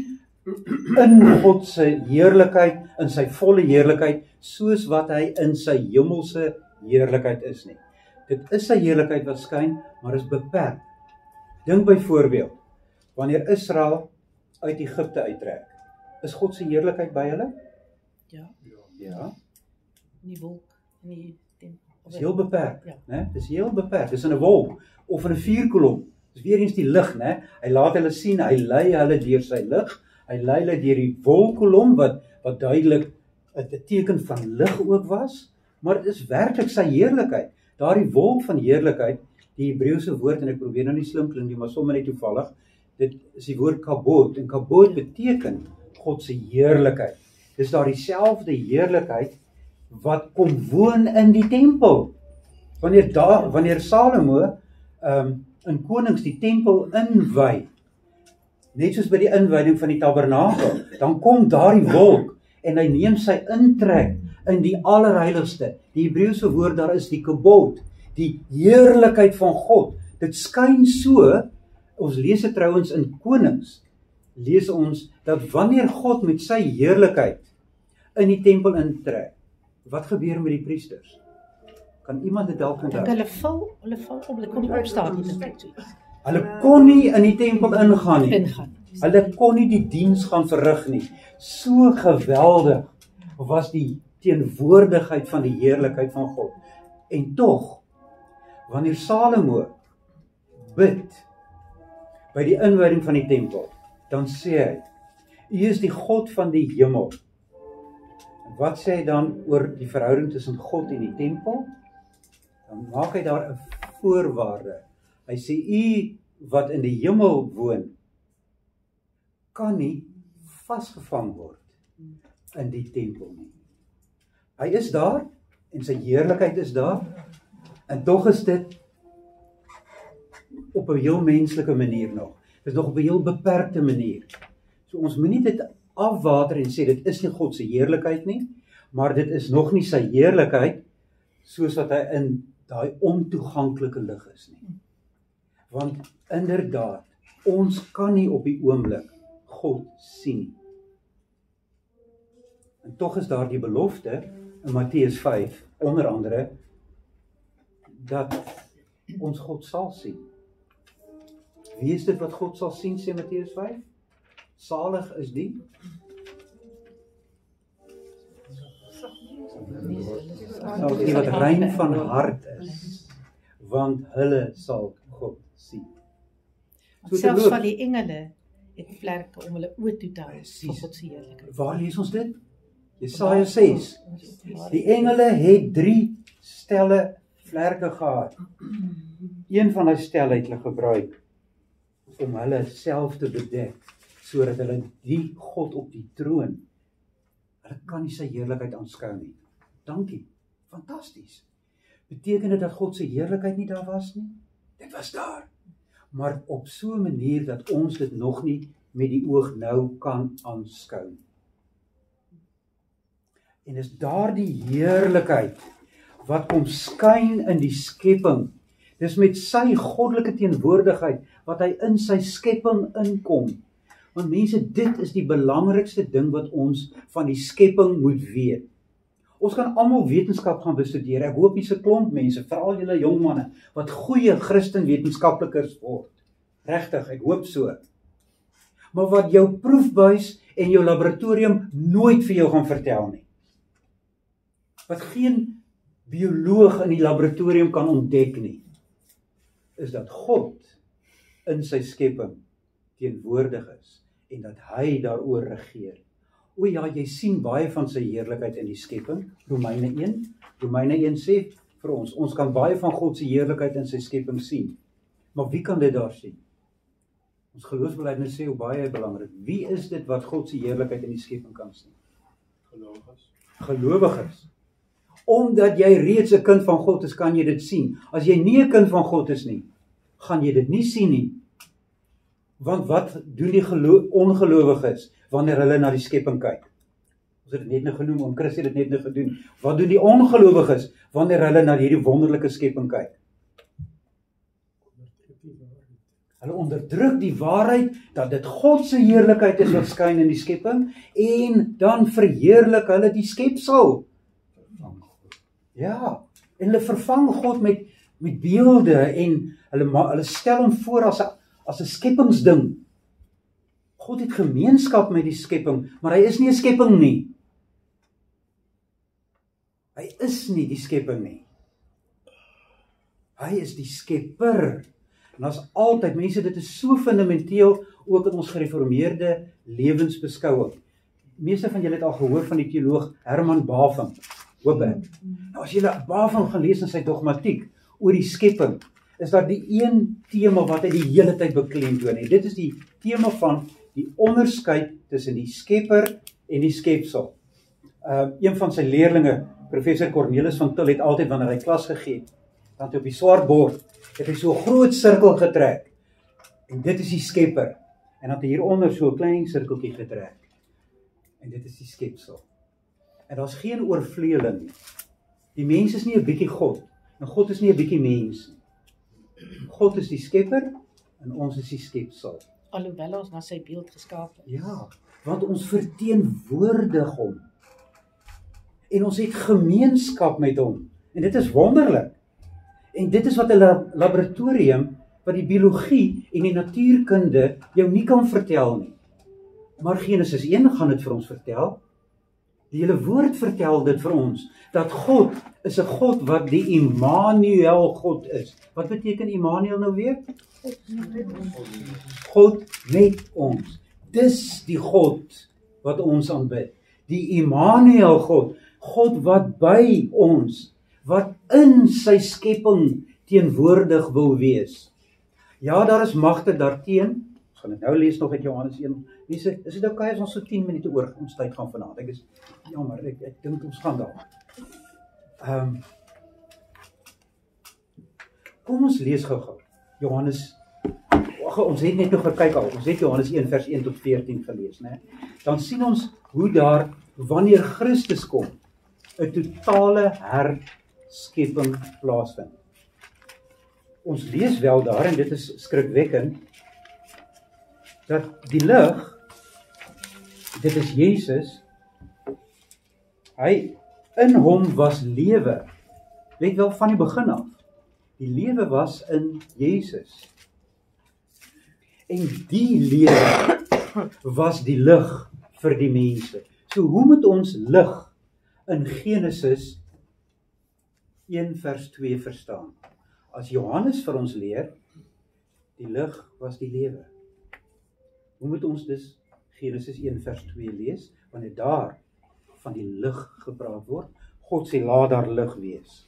in God se heerlikheid, in sy volle heerlikheid, soos wat hy in sy hemelse heerlikheid is nie. Dit is sy heerlikheid wat skyn, maar is beperk. Dink byvoorbeeld, wanneer Israel uit Egipte uittrek, is God se heerlikheid by hulle? Ja, Ja, in die wolk, in die tempel. dis heel beperk, Ja. né? Dis heel beperk. Dis in 'n wolk of in 'n vuurkolom. Dis weer eens die lig, né? Hy laat hulle sien, hy lei hulle deur sy lig. Hy lei hulle deur die wolkkolom wat duidelik 'n teken van lig ook was, maar dit is werklik sy heerlikheid. Daardie wolk van heerlikheid, die Hebreëse woord, en ek probeer nou nie slim klink nie, maar sommer net toevallig, dit is die woord kabod, en kabod beteken God se heerlikheid. Dis daardie selfde heerlikheid wat kom woon in die tempel. Wanneer Salomo in konings die tempel inwy, net soos by die inwyding van die tabernakel, dan kom daardie wolk en hy neem sy intrek in die allerheiligste. Die Hebreëse woord daar is die kabod, die heerlikheid van God. Dit skyn so, ons lees dit trouens in Konings, lees ons dat wanneer God met sy heerlikheid in die tempel intrek, wat gebeur met die priesters? Kan iemand dit dalk onthou? Hulle val op, hulle kon nie opstaan nie, dink ek so. Hulle kon nie in die tempel ingaan nie. Ingaan. Hulle kon nie die diens gaan verrig nie. So geweldig was die teenwoordigheid van die heerlikheid van God. En tog, wanneer Salomo bid by die inwyding van die tempel, dan sê hy, U is die God van die hemel. En wat sê hy dan oor die verhouding tussen God en die tempel? Dan maak hy daar 'n voorwaarde. Hy sê, U wat in die hemel woon, kan nie vasgevang word in die tempel nie. Hy is daar, en sy heerlikheid is daar, en tog is dit op 'n heel menslike manier nog. Dit is nog op 'n heel beperkte manier. So ons moenie dit afwater en sê dit is nie God se heerlikheid nie, maar dit is nog nie sy heerlikheid soos wat hy in daai ontoeganklike lig is nie. Want inderdaad, ons kan nie op die oomblik God sien nie. En tog is daar die belofte in Matteus 5, onder andere, dat ons God sal sien. Wie is dit wat God sal sien, sê Matteus 5? Salig is die die wat rein van hart is, want hulle sal God sien. So Selfs van die engele het vlerke om hulle oë toe te hou vir God se heerlikheid. Waar lees ons dit? Jesaja 6. Die engele het 3 stelle vlerke gehad. Een van die stelle het hulle gebruik om hulle self te bedek, sodat hulle die God op die troon, hulle kan nie sy heerlikheid aanskou nie. Dankie. Fantasties. Beteken dit dat God se heerlikheid nie daar was nie? Dit was daar. Maar op so 'n manier dat ons dit nog nie met die oog nou kan aanskou nie. En is daardie heerlikheid wat kom skyn in die skepping. Dis met sy goddelike teenwoordigheid wat hy in sy skepping inkom. Want mense, dit is die belangrikste ding wat ons van die skepping moet weet. Ons kan almal wetenskap gaan bestudeer. Ek hoop hier's 'n klomp mense, veral julle jong manne, wat goeie Christen wetenskaplikers word. Regtig, ek hoop so. Maar wat jou proefbuis en jou laboratorium nooit vir jou gaan vertel nie. Wat geen bioloog in die laboratorium kan ontdek nie, is dat God in sy skepping teenwoordig is en dat hy daaroor regeer. O ja, jy sien baie van sy heerlikheid in die skepping. Romeine 1 sê vir ons kan baie van God se heerlikheid in sy skepping sien. Maar wie kan dit daar sien? Ons geloofsbelijdenis sê hoe baie belangrik. Wie is dit wat God se heerlikheid in die skepping kan sien? Gelowiges. Omdat jy reeds 'n kind van God is, kan jy dit sien. As jy nie 'n kind van God is nie, gaan jy dit nie sien nie. Want wat doen die ongelowiges wanneer hulle na die skepping kyk? Ons het dit net nou genoem, om Chris het dit net nou gedoen. Wat doen die ongelowiges wanneer hulle na hierdie wonderlike skepping kyk? Hulle onderdruk die waarheid dat dit God se heerlikheid is wat skyn in die skepping en dan verheerlik hulle die skepsel. Ja, en hulle vervang God met beelde en hulle stel hom voor as 'n skepingsding. God het gemeenskap met die skepping, maar hy is nie 'n skepping nie. Hy is nie die skepping nie. Hy is die skepper. En as altyd, mense, dit is so fundamenteel ook in ons gereformeerde lewensbeskouing. Meeste van julle het al gehoor van die teoloog Herman Bavinck, hoop ek. Nou as julle Bavinck gaan lees in sy dogmatiek oor die skepping, is daar die een tema wat hy die hele tyd beklemtoon. En dit is die tema van die onderskeid tussen die skepper en die skepsel. Een van sy leerlinge, professor Cornelis van Til, het altyd wanneer hy klas gegee het, dan op die swartbord het hy so 'n groot sirkel getrek. En dit is die skepper. En dan het hy hieronder so 'n klein sirkeltjie getrek. En dit is die skepsel. En daar's geen oorvleueling nie. Die mens is nie 'n bietjie God. En God is nie 'n bietjie mens nie. God is die skepper en ons is die skepsel. Alhoewel ons na sy beeld geskaap is. Ja, want ons verteenwoordig hom. En ons het gemeenskap met hom. En dit is wonderlik. En dit is wat 'n laboratorium, wat die biologie en die natuurkunde jou nie kan vertel nie. Maar Genesis 1 gaan dit vir ons vertel. Die hele woord vertel dit vir ons, dat God is 'n God wat die Immanuel God is. Wat beteken Immanuel nou weer? God met ons. Dis die God wat ons aanbid. Die Immanuel God. God wat by ons, wat in sy skepping teenwoordig wil wees. Ja, daar is magte daarteen. Ons gaan dit nou lees nog uit Johannes 1. Mense, is dit okay as ons so 10 minute oor ons tyd gaan vanaand? Ek is jammer, ek dink ons gaan daar. Kom ons lees gou-gou. Johannes, ons het net nog gekyk al. Ons het Johannes 1 vers 1 tot 14 gelees, né? Dan sien ons hoe daar wanneer Christus kom, 'n totale herskepping plaasvind. Ons lees wel daar, en dit is skrikwekkend, dat die lig, dit is Jesus, hy in hom was lewe. Weet wel van die begin af. Die lewe was in Jesus. En die lewe was die lig vir die mense. So hoe moet ons lig in Genesis 1 vers 2 verstaan? As Johannes vir ons leer, die lig was die lewe. Hoe moet ons dus Genesis 1 vers 2 lees? Wanneer daar van die lig gepraat word, God sê laat daar lig wees.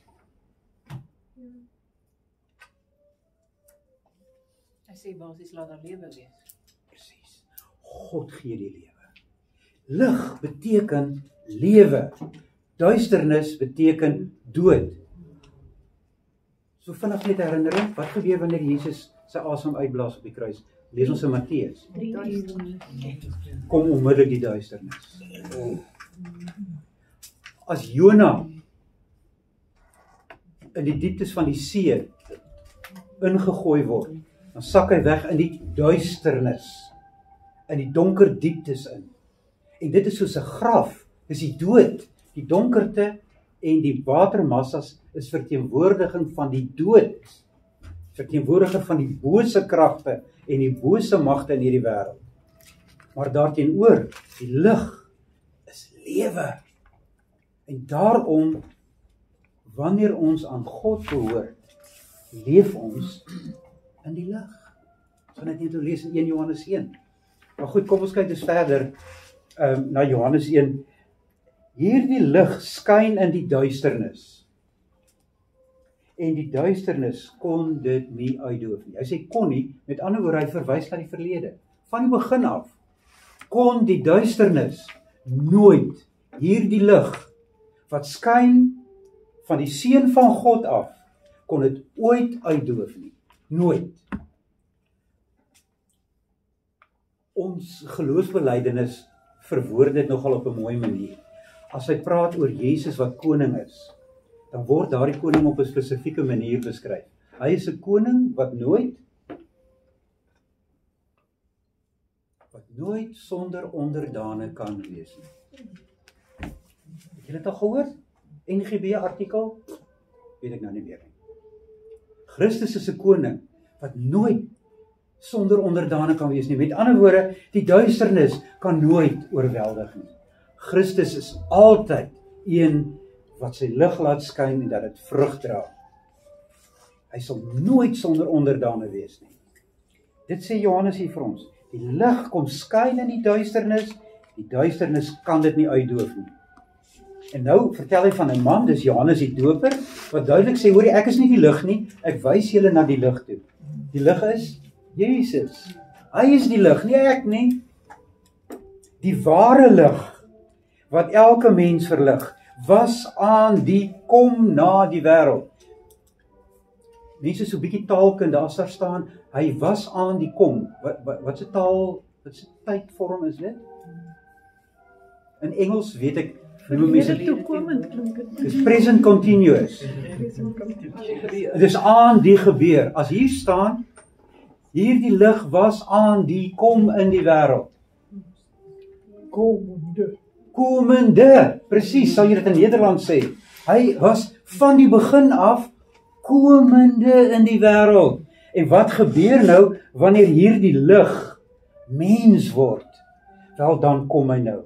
Hy sê basies laat daar lewe wees. Presies. God gee die lewe. Lig beteken lewe. Duisternis beteken dood. So vinnig net herinnering, wat gebeur wanneer Jesus sy asem uitblaas op die kruis? Lees ons in Matteus. Kom onmiddellik die duisternis. As Jona in die dieptes van die see ingegooi word, dan sak hy weg in die duisternis, in die donker dieptes in. En dit is soos 'n graf, dis die dood, die donkerte en die watermassas is verteenwoordiging van die dood, verteenwoordiger van die bose kragte en die bose magte in hierdie wêreld. Maar daarteenoor, die lig is lewe. En daarom, wanneer ons aan God behoort, leef ons in die lig. Ons gaan dit net lees in 1 Johannes 1. Maar goed, kom ons kyk dus verder na Johannes 1. Hierdie lig skyn in die duisternis. En die duisternis kon dit nie uitdoof nie. Hy sê kon nie, met ander woorde, hy verwys na die verlede. Van die begin af kon die duisternis nooit hierdie lig wat skyn van die seun van God af, kon dit ooit uitdoof nie. Nooit. Ons geloofsbelijdenis verwoord dit nogal op 'n mooi manier. As hy praat oor Jesus wat koning is, dan word daardie koning op 'n spesifieke manier beskryf. Hy is 'n koning wat nooit wat nooit sonder onderdane kan wees nie. Het julle dit al gehoor? NGB artikel? Weet ek nou nie meer nie. Christus is 'n koning wat nooit sonder onderdane kan wees nie. Met ander woorde, die duisternis kan nooit oorweldig nie. Christus is altyd een wat sy lig laat skyn en dat dit vrug dra. Hy sal nooit sonder onderdane wees nie. Dit sê Johannes hier vir ons. Die lig kom skyn in die duisternis kan dit nie uitdoof nie. En nou vertel hy van 'n man, dis Johannes die Doper, wat duidelik sê, hoorie, ek is nie die lig nie, ek wys julle na die lig toe. Die lig is Jesus. Hy is die lig, nie ek nie. Die ware lig, wat elke mens verlig, was aan die kom na die wêreld. Mense so 'n bietjie taalkunde, as daar staan, hy was aan die kom. Wat se taal, wat se tydvorm is dit? In Engels weet ek, noem mense toekomend klink dit. dis present continuous. Dis aan die gebeur. As hier staan, hierdie lig was aan die kom in die wêreld. Komende, presies, sal jy dit in Nederland sê. Hy was van die begin af komende in die wêreld. En wat gebeur nou wanneer hierdie lig mens word? Wel, dan kom hy nou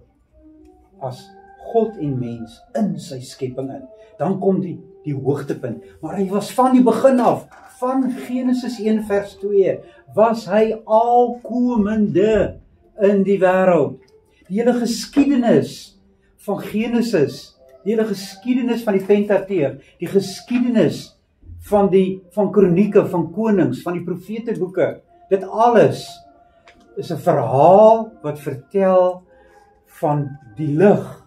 as God en mens in sy skepping in. Dan kom die hoogtepunt. Maar hy was van die begin af, van Genesis 1 vers 2, was hy alkomende in die wêreld. Die hele geskiedenis van Genesis, die hele geskiedenis van die Pentateeg, die geskiedenis van kronieke, van konings, van die profeteboeke, dit alles is 'n verhaal wat vertel van die lig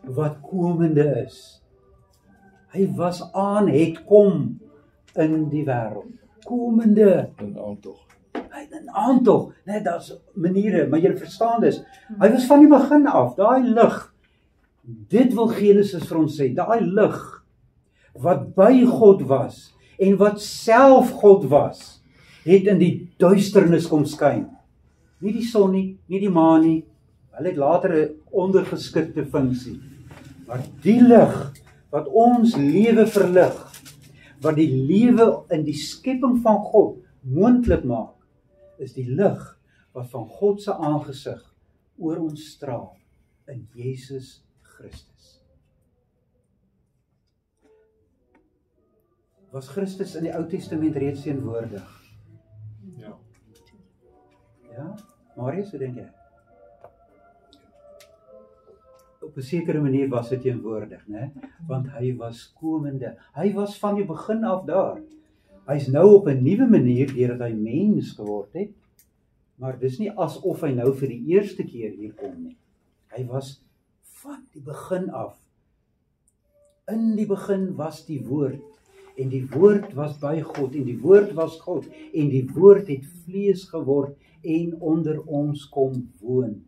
wat komende is. Hy was aan het kom in die wêreld. Komende. In aantog. In aantog. Nee, daar's maniere, maar jy verstaan dis. Hy was van die begin af, daai lig. Dit wil Genesis vir ons sê, daai lig wat by God was en wat self God was, het in die duisternis kom skyn. Nie die son nie, nie die maan nie. Hulle het later 'n ondergeskikte funksie. Maar die lig wat ons lewe verlig, wat die lewe in die skepping van God moontlik maak, is die lig wat van God se aangesig oor ons straal in Jesus Christus. Was Christus in die Ou Testament reeds teenwoordig? Ja. Ja? Marius, hoe dink jy? Op 'n sekere manier was dit teenwoordig, né? Want hy was komende. Hy was van die begin af daar. Hy's nou op 'n nuwe manier deurdat hy mens geword het, maar dis nie asof hy nou vir die eerste keer hier kom nie. Hy was van die begin af. In die begin was die woord, en die woord was by God, en die woord was God, en die woord het vlees geword en onder ons kom woon.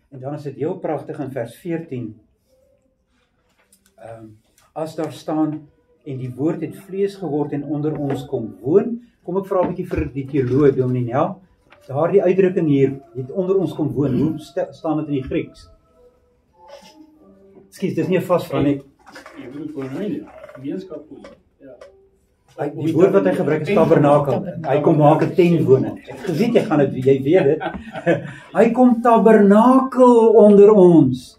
En dan is dit heel pragtig in vers 14. As daar staan, en die woord het vlees geword en onder ons kom woon, kom ek vra 'n bietjie vir die teoloog, Dominee Nel, daardie uitdrukking hier, het onder ons kom woon, hoe staan dit in die Grieks? Ekskuus, dis nie 'n vasvraag nie. Jy bedoel koinonia, gemeenskap. Ja. Die woord wat hy gebruik is tabernakel. Hy kom maak 'n tentwoning. Ek weet jy gaan dit, jy weet dit. Hy kom tabernakel onder ons.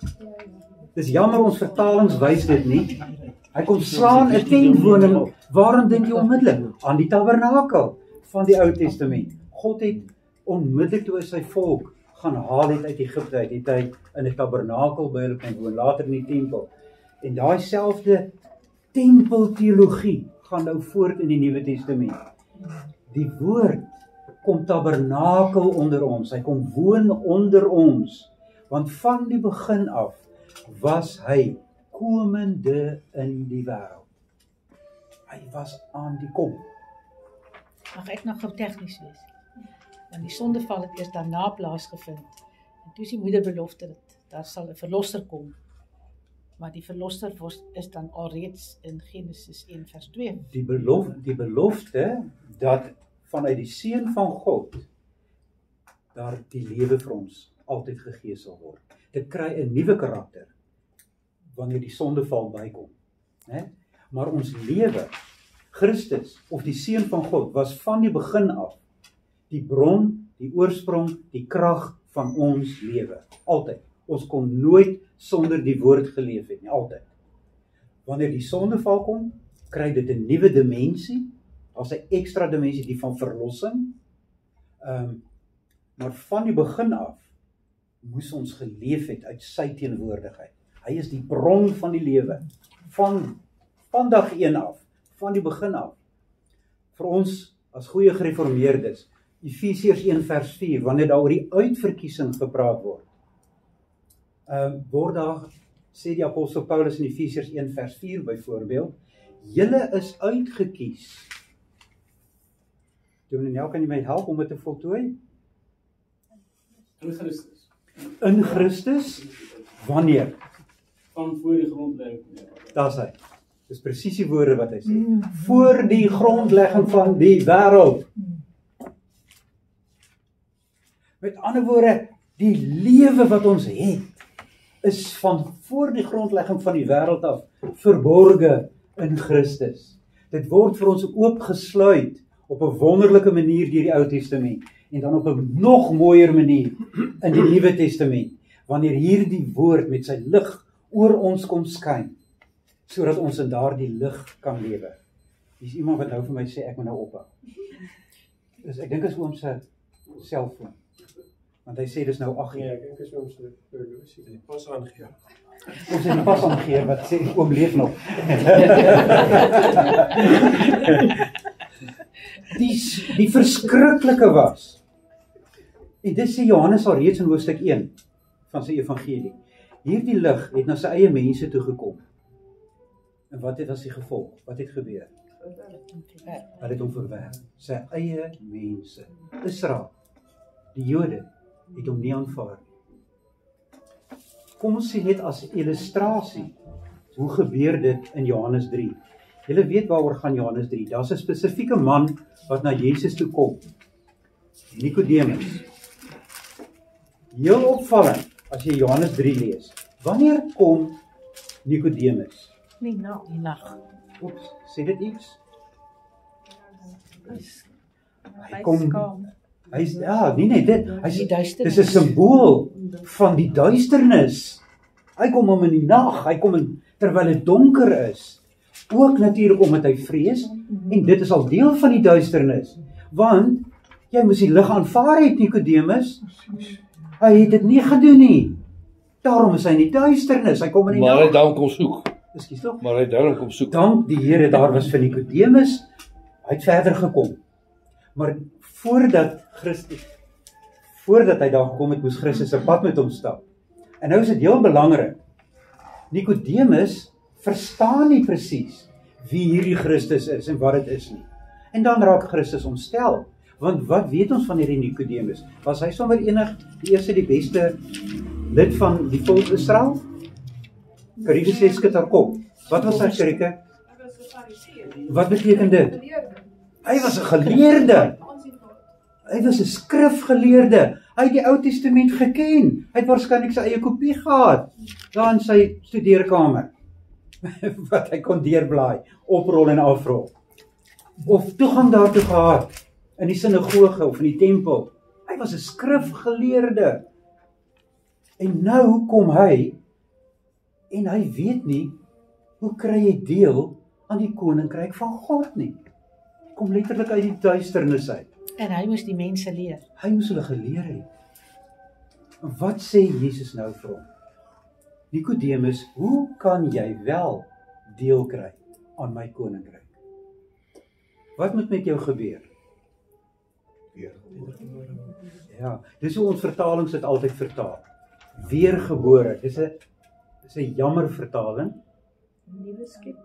Dis jammer ons vertalings wys dit nie. Hy kom slaan 'n tentwoning. Waarom dink jy onmiddellik? Aan die tabernakel van die Ou Testament. God het onmiddellik toe hy sy volk gaan haal het uit Egipte, het hy in 'n tabernakel by hulle kom woon, later in die tempel. En daai selfde tempelteologie gaan nou voort in die Nuwe Testament. Die woord kom tabernakel onder ons, hy kom woon onder ons, want van die begin af was hy komende in die wêreld. Hy was aan die kom. Mag ek nog gou tegnies wees? Want die sondeval het eers daarna plaasgevind. En toe is die moederbelofte dat daar sal 'n verlosser kom. Maar die verlosser is dan alreeds in Genesis 1 vers 2. Die belofte dat vanuit die Seun van God daar die lewe vir ons altyd gegee sal word. Dit kry 'n nuwe karakter wanneer die sondeval bykom. Né? Maar ons lewe, Christus of die Seun van God was van die begin af die bron, die oorsprong, die krag van ons lewe. Altyd. Ons kon nooit sonder die woord geleef het nie, altyd. Wanneer die sondeval kom, kry dit 'n nuwe dimensie, as 'n ekstra dimensie, die van verlossing. Maar van die begin af moes ons geleef het uit sy teenwoordigheid. Hy is die bron van die lewe, van dag 1 af, van die begin af. Vir ons as goeie gereformeerdes, Efesiërs 1 vers 4, wanneer daar oor die uitverkiesing gepraat word, word daar, sê die apostel Paulus in Efesiërs 1 vers 4 byvoorbeeld, julle is uitgekies. Dominee, kan jy my help om dit te voltooi? In Christus. In Christus, wanneer? Van voor die grondlegging. Daar's hy. Dis presies die woorde wat hy sê. Voor die grondlegging van die wêreld. Met ander woorde, die lewe wat ons het, is van voor die grondlegging van die wêreld af verborge in Christus. Dit word vir ons oopgesluit op 'n wonderlike manier deur die Ou Testament en dan op 'n nog mooier manier in die Nuwe Testament, wanneer hierdie woord met sy lig oor ons kom skyn, sodat ons in daardie lig kan lewe. Hier's iemand wat nou vir my sê ek moet nou ophou. Dus ek dink is oom se selfoon. Want hy sê dis nou 8 uur. Nee, ek dink is oom se horlosie. Pas aangee. Ons het die pas aangee wat sê oom leef nog. Die verskriklike was. En dit sê Johannes al reeds in hoofstuk 1 van sy evangelie. Hierdie lig het na sy eie mense toe gekom. En wat het as die gevolg? Wat het gebeur? Wat het hom verwerp? Sy eie mense. Israel, die Jode, het hom nie aanvaar nie. Kom ons sien net as illustrasie, hoe gebeur dit in Johannes 3? Julle weet waaroor gaan Johannes 3. Daar's 'n spesifieke man wat na Jesus toe kom. Nikodemus. Heel opvallend as jy Johannes 3 lees. Wanneer kom Nikodemus? Nie nou. Die nag. Oeps, sê dit iets? Hy kom. Hy's nee, dit. Die duisternis. Dis 'n simbool van die duisternis. Hy kom hom in die nag, hy kom in terwyl dit donker is. Ook natuurlik omdat hy vrees en dit is al deel van die duisternis. Want jy moes die lig aanvaar het, Nikodemus. Hy het dit nie gedoen nie. Daarom is hy in die duisternis. Hy kom in die nag. Maar hy daarom kom soek. Ekskuus tog. Maar hy daarom kom soek. Dank die Here daar was vir Nikodemus. Hy het verder gekom. Maar voordat hy daar gekom het, moes Christus 'n pad met hom stap. En nou is dit heel belangrik. Nikodemus verstaan nie presies wie hierdie Christus is en wat dit is nie. En dan raak Christus ontstel. Want wat weet ons van hierdie Nikodemus? Was hy sommer die beste lid van die volk Israel? Karike sê skud haar kop. Wat was hy, Karike? Wat beteken dit? Hy was 'n geleerde. Hy was 'n skrifgeleerde. Hy het die Ou Testament geken. Hy het waarskynlik sy eie kopie gehad daar in sy studeerkamer. Wat hy kon deurblaai, oprol en afrol. Of toegang daartoe gehad in die sinagoge of in die tempel. Hy was 'n skrifgeleerde. En nou kom hy en hy weet nie hoe kry hy deel aan die koninkryk van God nie. Kom letterlik uit die duisternis uit. En hy moes die mense leer. Hy moes hulle geleer het. En wat sê Jesus nou vir hom? Nikodemus, hoe kan jy wel deel kry aan my koninkryk? Wat moet met jou gebeur? Ja, dis hoe ons vertalings dit altyd vertaal. Weergebore. Dis 'n jammer vertaling. Nuwe skep.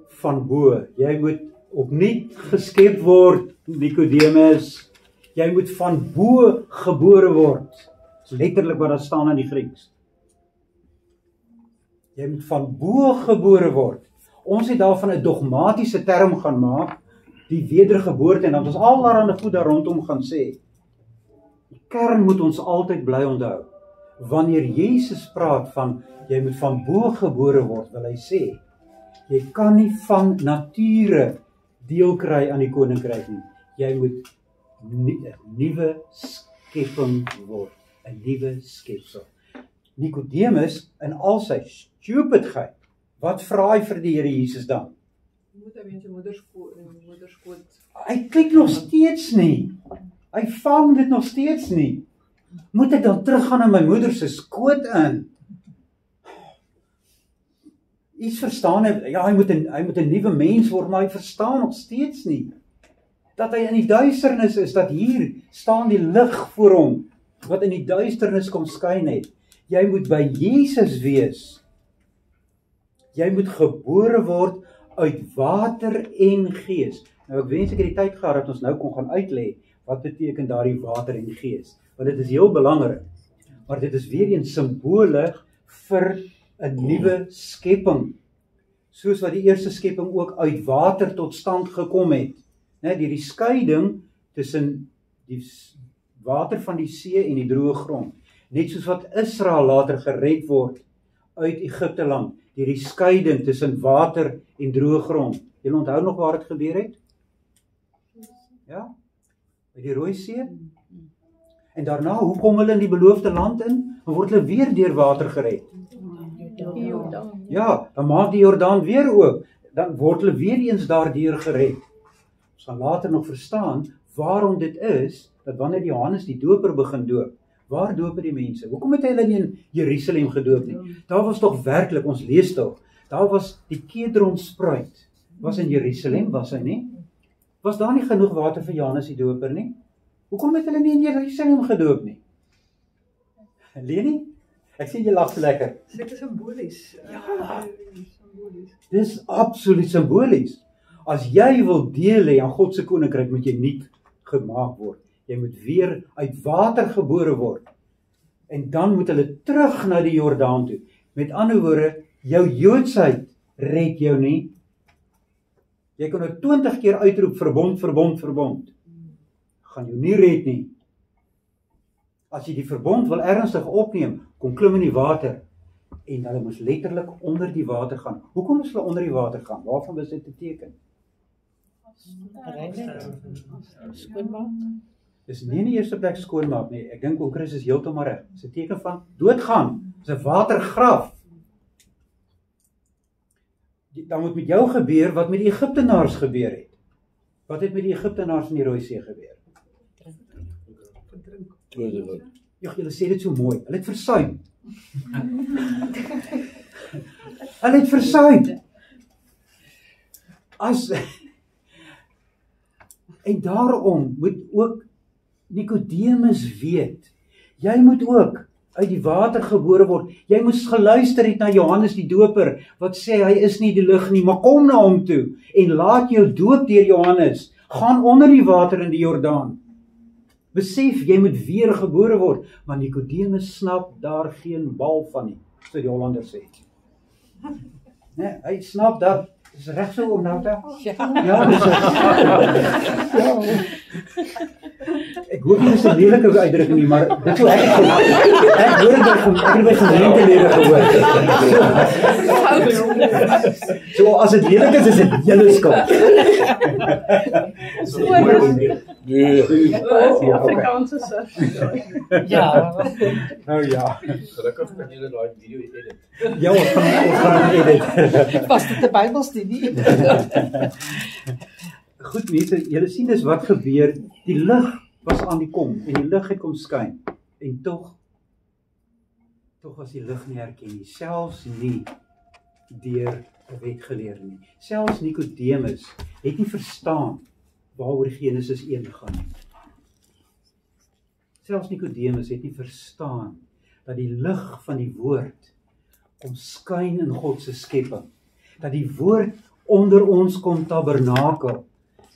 Van bo. Jy moet opnuut geskep word, Nikodemus. Jy moet van bo gebore word. Dis letterlik wat daar staan in die Grieks. Jy moet van bo gebore word. Ons het daarvan 'n dogmatiese term gaan maak, die wedergeboorte, en dan ons allerhande goed daar rondom gaan sê. kern moet ons altyd bly onthou. Wanneer Jesus praat van jy moet van bo gebore word, wil hy sê, jy kan nie van nature deel kry aan die koninkryk nie. Jy moet 'n nuwe skepping word, 'n nuwe skepsel. Nikodemus in al sy stupidheid, wat vra hy vir die Here Jesus dan? Moet hy weer sy moederskoot. Hy kyk nog steeds nie. Hy vang dit nog steeds nie. Moet ek dan teruggaan in my moeder se skoot in? Iets verstaan hy, ja, hy moet 'n nuwe mens word, maar hy verstaan nog steeds nie. Dat hy in die duisternis is, dat hier staan die lig voor hom, wat in die duisternis kom skyn het. Jy moet by Jesus wees. Jy moet gebore word uit water en gees. Nou ek wens ek het die tyd gehad dat ons nou kon gaan uitlê, wat beteken daardie water en gees? Want dit is heel belangrik. Maar dit is weer eens simbolies vir 'n nuwe skepping. Soos wat die eerste skepping ook uit water tot stand gekom het. Deur die skeiding tussen die water van die see en die droë grond. Net soos wat Israel later gered word uit Egipte land, deur die skeiding tussen water en droë grond. Julle onthou nog waar dit gebeur het? Ja? By die Rooi See? En daarna, hoe kom hulle in die beloofde land in? Dan word hulle weer deur water gered. Ja, dan maak die Jordaan weer oop. Dan word hulle weer eens daardeur gered. Ons gaan later nog verstaan waarom dit is, dat wanneer Johannes die doper begin doop, waar doop die mense? Hoekom het hy hulle nie in Jerusalem gedoop nie? Daar was toch werklik, ons lees toch, daar was die Kedronspruit, was in Jerusalem, was hy nie? Was daar nie genoeg water vir Johannes die doper nie? Hoekom het hulle nie in Jerusalem gedoop nie? Leni? Ek sien jy lag so lekker. Dit is simbolies. Ja. Dis absoluut simbolies. As jy wil deel hê aan God se koninkryk, moet jy nuut gemaak word. Jy moet weer uit water gebore word. En dan moet hulle terug na die Jordaan toe. Met ander woorde, jou Joodsheid red jou nie. Jy kan nou 20 keer uitroep verbond, verbond, verbond. Gaan jou nie red nie. As jy die verbond wil ernstig opneem, kom klim in die water. En hulle moes letterlik onder die water gaan. Hoekom moes hulle onder die water gaan? Waarvan was dit 'n teken? Skoonmaak. Dis nie in die eerste plek skoonmaak nie. Ek dink ook Christus is heeltemal reg. Dis 'n teken van doodgaan. Dis 'n watergraf. Dan moet met jou gebeur wat met die Egiptenaars gebeur het. Wat het met die Egiptenaars in die Rooi See gebeur? Ja, julle sê dit so mooi. Hulle het versuim. Hulle het versuim. En daarom moet ook Nikodemus weet, jy moet ook uit die water gebore word. Jy moes geluister het na Johannes die Doper, wat sê hy is nie die lig nie, maar kom na hom toe en laat jou doop deur Johannes. Gaan onder die water in die Jordaan. Besef, jy moet weer gebore word, maar Nikodemus snap daar geen bal van nie, so die Hollanders sê. Nee, hy snap dat, is reg so om nou te? Ja, dis ja. Ek hoop nie dis 'n lelike uitdrukking nie, maar dit sou ek hoor dit by gemeentelede gehoor. So as dit lelik is dit julle skuld. Die Afrikaanse Ja. Nou ja. Gelukkig kan julle daai video edit. Ja, ons gaan edit. Was dit 'n Bybelstudie? Goed mense, julle sien dis wat gebeur. Die lig was aan die kom en die lig het kom skyn. En tog was die lig nie herken nie, selfs nie deur 'n wetgeleerde nie. Selfs Nikodemus het nie verstaan waaroor Genesis 1 gaan nie. Selfs Nikodemus het nie verstaan dat die lig van die woord kom skyn in God se skepping. Dat die woord onder ons kom tabernakel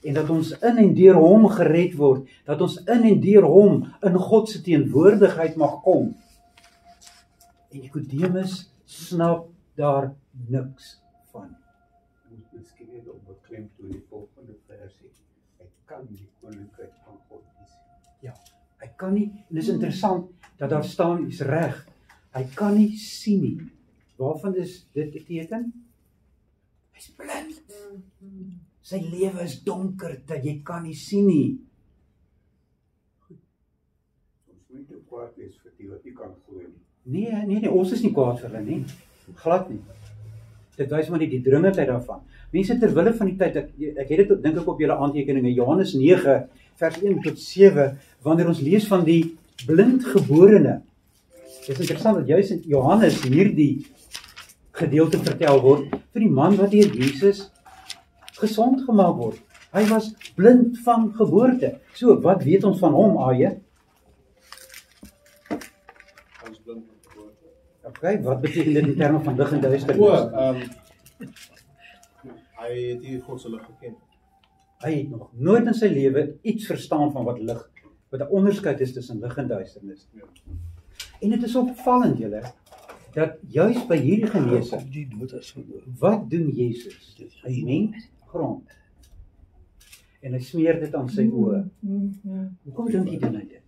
en dat ons in en deur hom gered word, dat ons in en deur hom in God se teenwoordigheid mag kom. En Nikodemus snap daar niks van. Moet miskien net op beklemtoon die volgende versie. Hy kan die koninkryk van God nie sien. Ja, hy kan nie, en dit is interessant dat daar staan, is reg, hy kan nie sien nie. Waarvan is dit 'n teken? Hy's blind. Sy lewe is donker, dat jy kan nie sien nie. Ons moet nie kwaad wees vir die wat nie kan glo nie. Nee, ons is nie kwaad vir hulle nie. Glad nie. Dit wys maar nie die dringendheid daarvan. Mense, terwille van die tyd, ek het dit dink ek op julle aantekeninge, Johannes 9, vers 1 tot 7, wanneer ons lees van die blindgeborene. Dit is interessant dat juis in Johannes hierdie gedeelte vertel word vir die man wat deur Jesus gesond gemaak word. Hy was blind van geboorte. So, wat weet ons van hom, Aje? Ons blind van geboorte. Okay, wat beteken dit in terme van lig en duisternis? Hy het nie God se lig geken. Hy het nog nooit in sy lewe iets verstaan van wat lig, wat 'n onderskeid is tussen lig en duisternis. Ja. En dit is opvallend, julle, dat juis by hierdie genesing, wat doen Jesus? Hy meng grond. En hy smeer dit aan sy oë. Hoekom dink jy dan aan dit?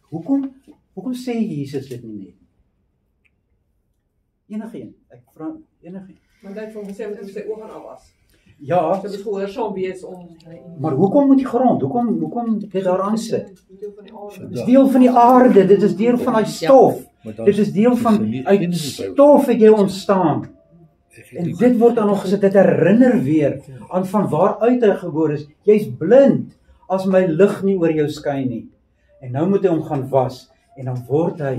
Hoekom sê Jesus dit nie net? Enigeen, ek vra enigeen. Want hy het vir hom gesê met sy oë gaan afwas. Ja, So dit gehoorsaam wees om maar hoekom moet die grond? Hoekom dit daaraan sit? deel van die aarde. Dit is deel van die aarde, dit is deel van daai stof. Dit is deel van uit stof het jy ontstaan. En dit word aan hom gesê, dit herinner weer aan van waaruit hy gebore is. Jy's blind as my lig nie oor jou skyn nie. En nou moet hy hom gaan was en dan word hy,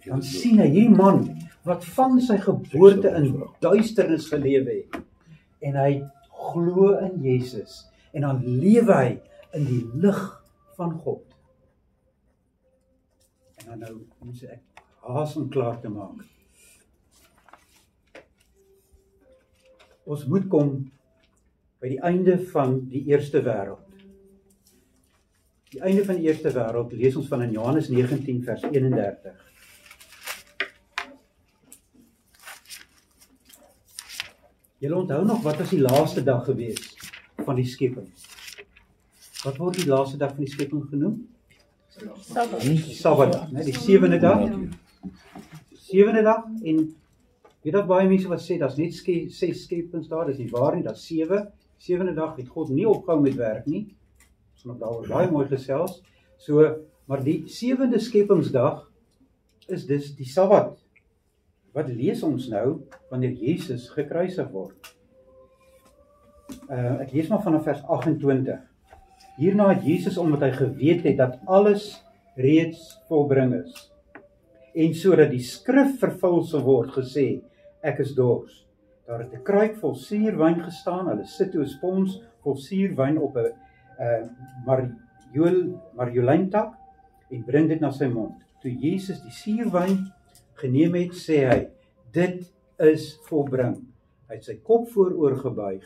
dan sien hy hierdie man wat van sy geboorte in duisternis gelewe het. En hy glo in Jesus en dan lewe hy in die lig van God. En dan nou moet ek haas om klaar te maak. Ons moet kom by die einde van die eerste wêreld. Die einde van die eerste wêreld lees ons van in Johannes 19 vers 31. Julle onthou nog wat was die laaste dag gewees van die skepping? Wat word die laaste dag van die skepping genoem? Sabbat, né? Die 7de dag. 7de dag en weet dat baie mense wat sê daar's net 6 skepings daar, dis nie waar nie, daar's 7. 7de dag het God nie opgehou met werk nie. Ons het daaroor baie mooi gesels. So, maar die 7de skepingsdag is dus die Sabbat. Wat lees ons nou wanneer Jesus gekruisig word? Ek lees maar vanaf vers 28. Hierna het Jesus, omdat hy geweet het dat alles reeds volbring is, en sodat die skrif vervul sou word, gesê, ek is dors. Daar het 'n kruik vol suurwyn gestaan, hulle sit toe 'n spons vol suurwyn op 'n marjolyntak en bring dit na sy mond. Toe Jesus die suurwyn geneem het, sê hy, dit is volbring. Hy het sy kop vooroor gebuig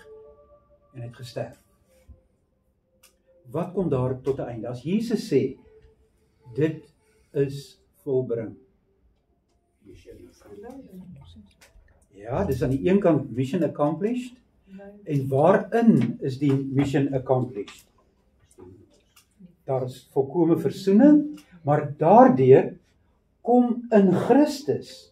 en het gesterf. Wat kom daar tot 'n einde? As Jesus sê, dit is volbring. Ja, dis aan die een kant mission accomplished. En waarin is die mission accomplished? Daar is volkome versoening, maar daardeur kom in Christus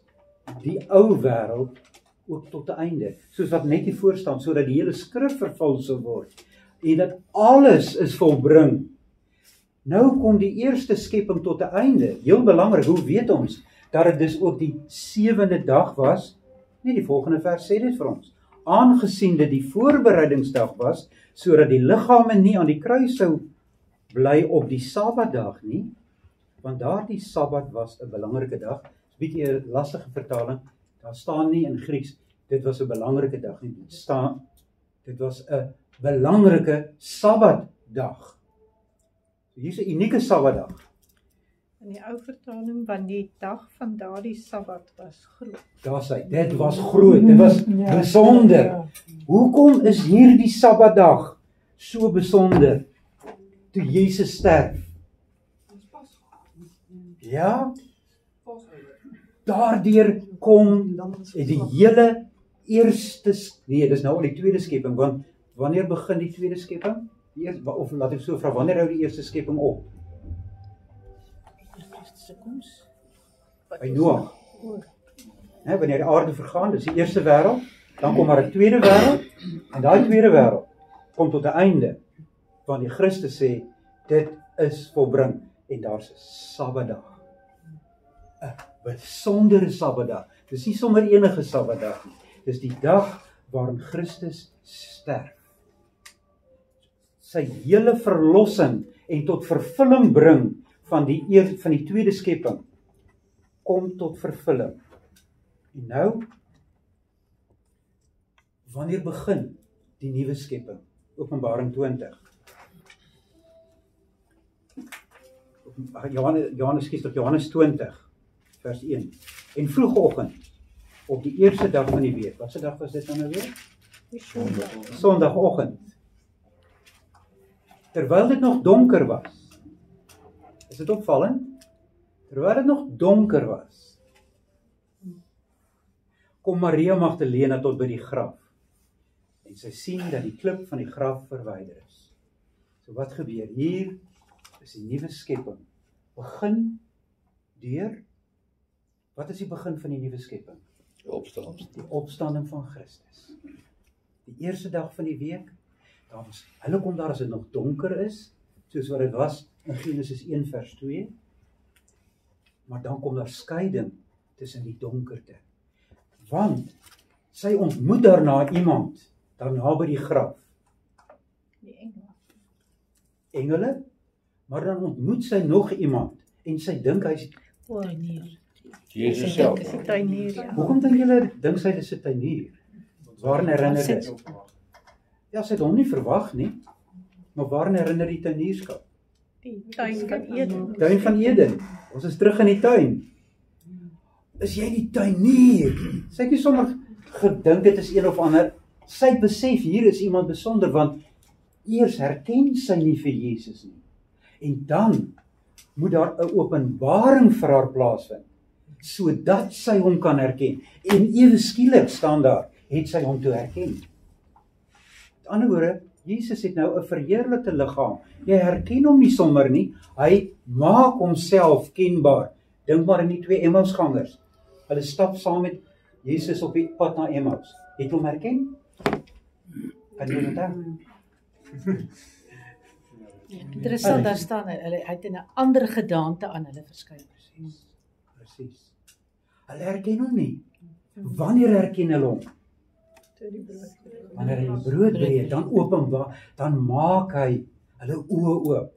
die ou wêreld ook tot 'n einde. Soos wat net hier voor staan, sodat die hele skrif vervul sou word en dat alles is volbring. Nou kom die eerste skepping tot 'n einde. Heel belangrik, hoe weet ons dat dit dus ook die 7de dag was? Nee, die volgende vers sê dit vir ons. Aangesien dit die voorbereidingsdag was, sodat die liggame nie aan die kruis sou bly op die Sabbatdag nie, want daardie Sabbat was 'n belangrike dag. Dis 'n bietjie 'n lastige vertaling. Daar staan nie in Grieks dit was 'n belangrike dag nie. Dit staan dit was 'n belangrike Sabbatdag. So hier's 'n unieke Sabbatdag. In die ou vertaling van die dag van daardie Sabbat was groot. Daar sê, dit was groot, dit was besonder. Hoekom is hierdie Sabbatdag so besonder? Toe Jesus sterf. Ja? Daardeur kom die hele eerste, nee, dis nou al die tweede skepping, want wanneer begin die tweede skepping? Of laat ek so vra, wanneer hou die eerste skepping op? Christus se koms. By Noag. Wanneer die aarde vergaan, dis die eerste wêreld, dan kom maar 'n tweede wêreld, en daai tweede wêreld kom tot 'n einde, want die Christus sê, dit is volbring, en daar's 'n Sabbatdag. 'n besondere Sabbatdag. Dis nie sommer enige Sabbatdag nie. Dis die dag waarin Christus sterf. Sy hele verlossing en tot vervulling bring van die tweede skepping kom tot vervulling. En nou, wanneer begin die nuwe skepping? Openbaring 20. Johannes 20, vers 1. En vroegoggend, op die eerste dag van die week, wat se dag was dit dan nou weer? Sondagoggend. Terwyl dit nog donker was, is dit opvallend? Terwyl dit nog donker was, kom Maria Magdalena tot by die graf, en sy sien dat die klip van die graf verwyder is. So wat gebeur? Hier is die nuwe skepping. Begin deur, wat is die begin van die nuwe skepping? Die opstanding van Christus. Die eerste dag van die week, hulle kom daar as dit nog donker is, soos wat dit was in Genesis 1 vers 2, maar dan kom daar skeiding tussen die donkerte. Want sy ontmoet daarna iemand, daarna by die graf. Die Engele, maar dan ontmoet sy nog iemand, en sy dink hy is tuinier. Jesus self. Dis die tuinier, ja. Hoekom dink sy dis 'n tuinier? Waaraan herinner dit? Ja, sy het hom nie verwag nie, maar waaraan herinner die tuinierskap? Die tuin van Eden. Tuin van Eden. Ons is terug in die tuin. Is jy die tuinier? Sy het nie sommer gedink dit is een of ander. Sy het besef hier is iemand besonder, want eers herken sy nie vir Jesus nie. En dan moet daar 'n openbaring vir haar plaasvind, sodat sy hom kan herken. En ewe skielik staan daar, het sy hom toe herken. Met ander woorde, Jesus het nou 'n verheerlikte liggaam. Jy herken hom nie sommer nie. Hy maak homself kenbaar. Dink maar aan die twee Emmausgangers. Hulle stap saam met Jesus op die pad na Emmaus. Het hom herken? Kan jy dit onthou? Interessant, daar staan hy het in 'n ander gedaante aan hulle verskyn. Presies. Hulle herken hom nie. Wanneer herken hulle hom? Wanneer hy die brood breek, dan openbaar, dan maak hy hulle oë oop.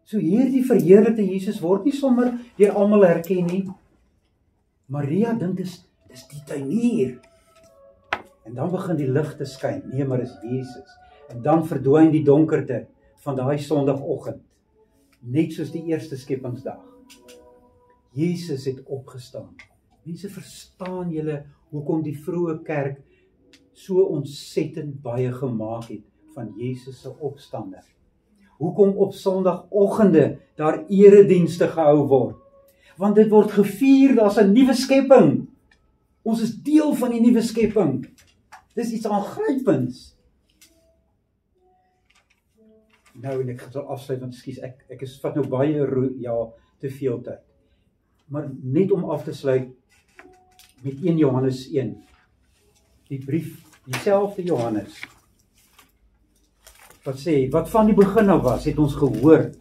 So hierdie verheerlikte Jesus word nie sommer deur almal herken nie. Maria dink dis die tuinier. En dan begin die lig te skyn. Nee, maar dis Jesus. En dan verdwyn die donkerte van daai Sondagoggend. Net soos die eerste skepingsdag. Jesus het opgestaan. Mense, verstaan julle hoekom die vroeë kerk so ontsettend baie gemaak het van Jesus se opstanding? Hoekom op Sondagoggende daar eredienste gehou word? Want dit word gevier, daar's 'n nuwe skepping. Ons is deel van die nuwe skepping. Dis iets aangrypends. Nou, en ek sal afsluit, want ekskuus, ek vat nou baie te veel tyd. Maar net om af te sluit met 1 Johannes 1. Die brief, dieselfde Johannes, wat sê, wat van die begin af was, het ons gehoor,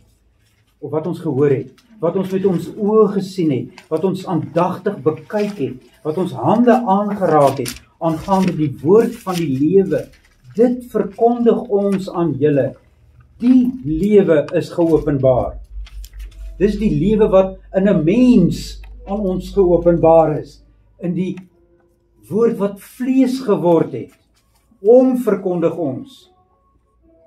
of wat ons gehoor het, wat ons met ons oë gesien het, wat ons aandagtig bekyk het, wat ons hande aangeraak het, aangaande die woord van die lewe. Dit verkondig ons aan julle. Die lewe is geopenbaar. Dis die lewe wat in 'n mens aan ons geopenbaar is, in die woord wat vlees geword het. Hom verkondig ons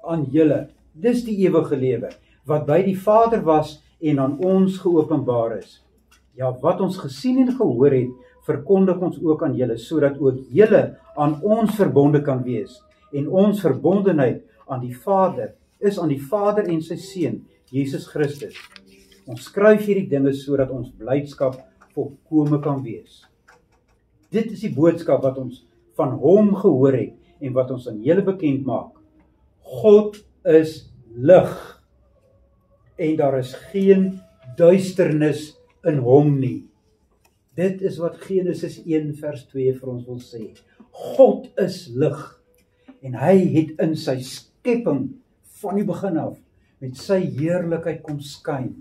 aan julle. Dis die ewige lewe, wat by die Vader was en aan ons geopenbaar is. Ja, wat ons gesien en gehoor het, verkondig ons ook aan julle, sodat ook julle aan ons verbonde kan wees. En ons verbondenheid aan die Vader is aan die Vader en sy Seun, Jesus Christus. Ons skryf hierdie dinge sodat ons blydskap volkome kan wees. Dit is die boodskap wat ons van hom gehoor het en wat ons aan julle bekend maak. God is lig en daar is geen duisternis in hom nie. Dit is wat Genesis 1 vers 2 vir ons wil sê. God is lig en hy het in sy skepping van die begin af met sy heerlikheid kom skyn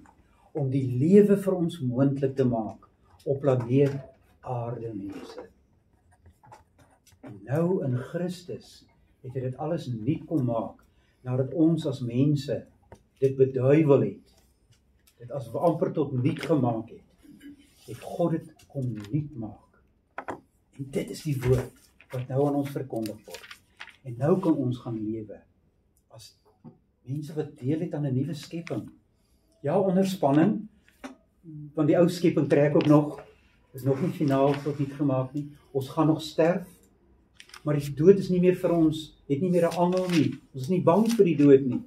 om die lewe vir ons moontlik te maak op planeet aarde mense. En nou in Christus het hy dit alles nuut kom maak nadat ons as mense dit beduiwel het, dit as amper tot nuut gemaak het God dit kom nuut maak. En dit is die woord wat nou aan ons verkondig word. En nou kan ons gaan lewe as mense wat deel het aan 'n nuwe skepping. Ja, onder spanning, want die ou skepping trek ook nog, is nog nie finaal tot niet gemaak nie. Ons gaan nog sterf, maar die dood is nie meer vir ons, het nie meer 'n angel nie. Ons is nie bang vir die dood nie.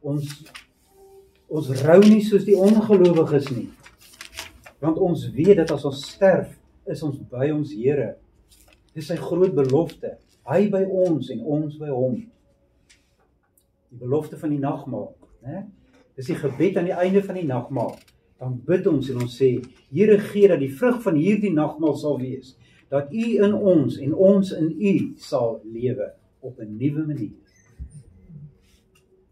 Ons rou nie soos die ongelowiges nie. Want ons weet dat as ons sterf, is ons by ons Here. Dis sy groot belofte. Hy by ons en ons by hom. Die belofte van die nagmaal, né? Dis die gebed aan die einde van die nagmaal. Dan bid ons en ons sê, Here gee dat die vrug van hierdie nagmaal sal wees, dat U in ons en ons in U sal lewe op 'n nuwe manier.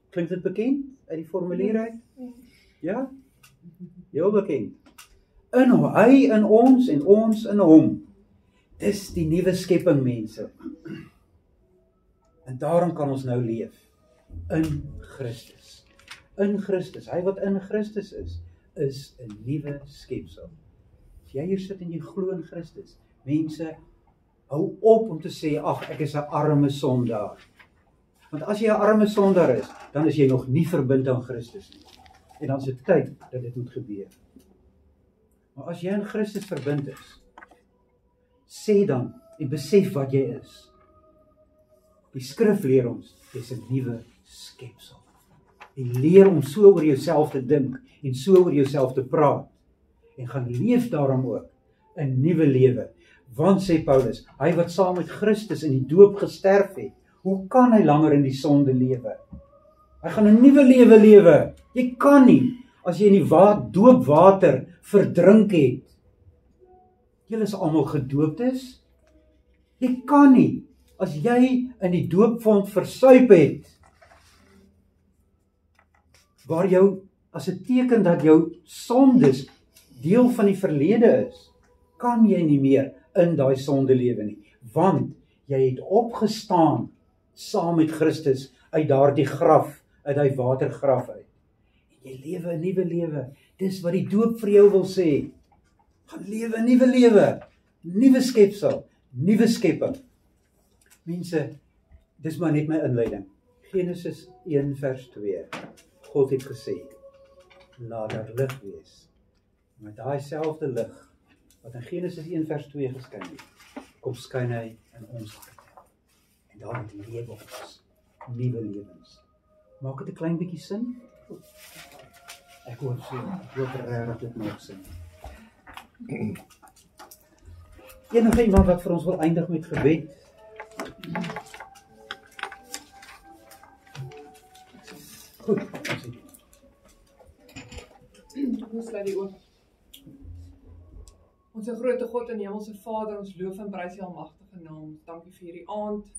Klink dit bekend uit die formulier uit? Ja? Heel bekend. Hy in ons en ons in hom. Dis die nuwe skepping mense. En daarom kan ons nou leef. In Christus. In Christus. Hy wat in Christus is 'n nuwe skepsel. As jy hier sit en jy glo in Christus, mense, hou op om te sê, ag, ek is 'n arme sondaar. Want as jy 'n arme sondaar is, dan is jy nog nie verbind aan Christus nie. En dan is dit tyd dat dit moet gebeur. Maar as jy in Christus verbind is, sê dan en besef wat jy is. Die skrif leer ons, jy is 'n nuwe skepsel. En leer om so oor jouself te dink en so oor jouself te praat. En gaan leef daarom ook 'n nuwe lewe. Want sê Paulus, hy wat saam met Christus in die doop gesterf het, hoe kan hy langer in die sonde lewe? Hy gaan 'n nuwe lewe lewe. Jy kan nie as jy in die doopwater verdrink het. Julle is almal gedooptes. Jy kan nie as jy in die doopfont versuip het, waar jou as 'n teken dat jou sondes deel van die verlede is, kan jy nie meer in daai sonde lewe nie, want jy het opgestaan saam met Christus uit daardie graf, uit daai watergraf uit. En jy lewe 'n nuwe lewe. Dis wat die doop vir jou wil sê. Gaan lewe 'n nuwe lewe, nuwe skepsel, nuwe skepping. Mense, dis maar net my inleiding. Genesis 1 vers 2. God het gesê, laat daar lig wees. Met daai selfde lig wat in Genesis 1 vers 2 geskyn het, kom skyn hy in ons harte. En daar lewe ons nuwe lewens. Maak dit 'n klein bietjie sin? Ek hoop so, ek hoop regtig dit maak sin. Enige iemand wat vir ons wil eindig met gebed? Goed, ons sluit die oë. Onse grote God en Hemelse Vader, ons loof en prys U almagtige naam. Dankie vir hierdie aand.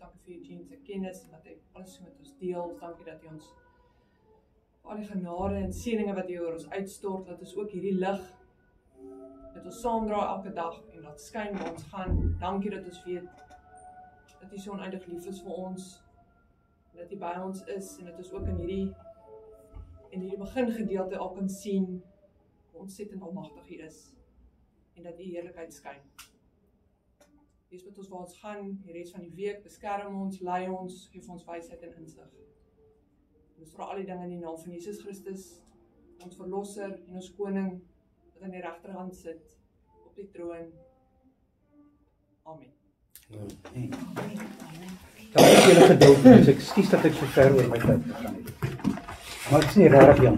Dankie vir Jean se kennis en dat hy alles so met ons deel. Dankie dat U ons al die genade en seëninge wat U oor ons uitstort, dat ons ook hierdie lig dat ons saamdra elke dag en laat skyn waar ons gaan. Dankie dat ons weet dat U so oneindig lief is vir ons, dat U by ons is en dat ons ook in hierdie begingedeelte al kan sien hoe ontsettend almagtig U is en dat U heerlikheid skyn. Wees met ons waar ons gaan, die res van die week, beskerm ons, lei ons, gee ons wysheid en insig. Ons vra al die dinge in die naam van Jesus Christus, ons verlosser en ons koning wat aan die regterhand sit op die troon. Amen. Dankie vir julle geduld. Ekskuus dat ek so ver oor my tyd gegaan het. Maar dit is nie regtig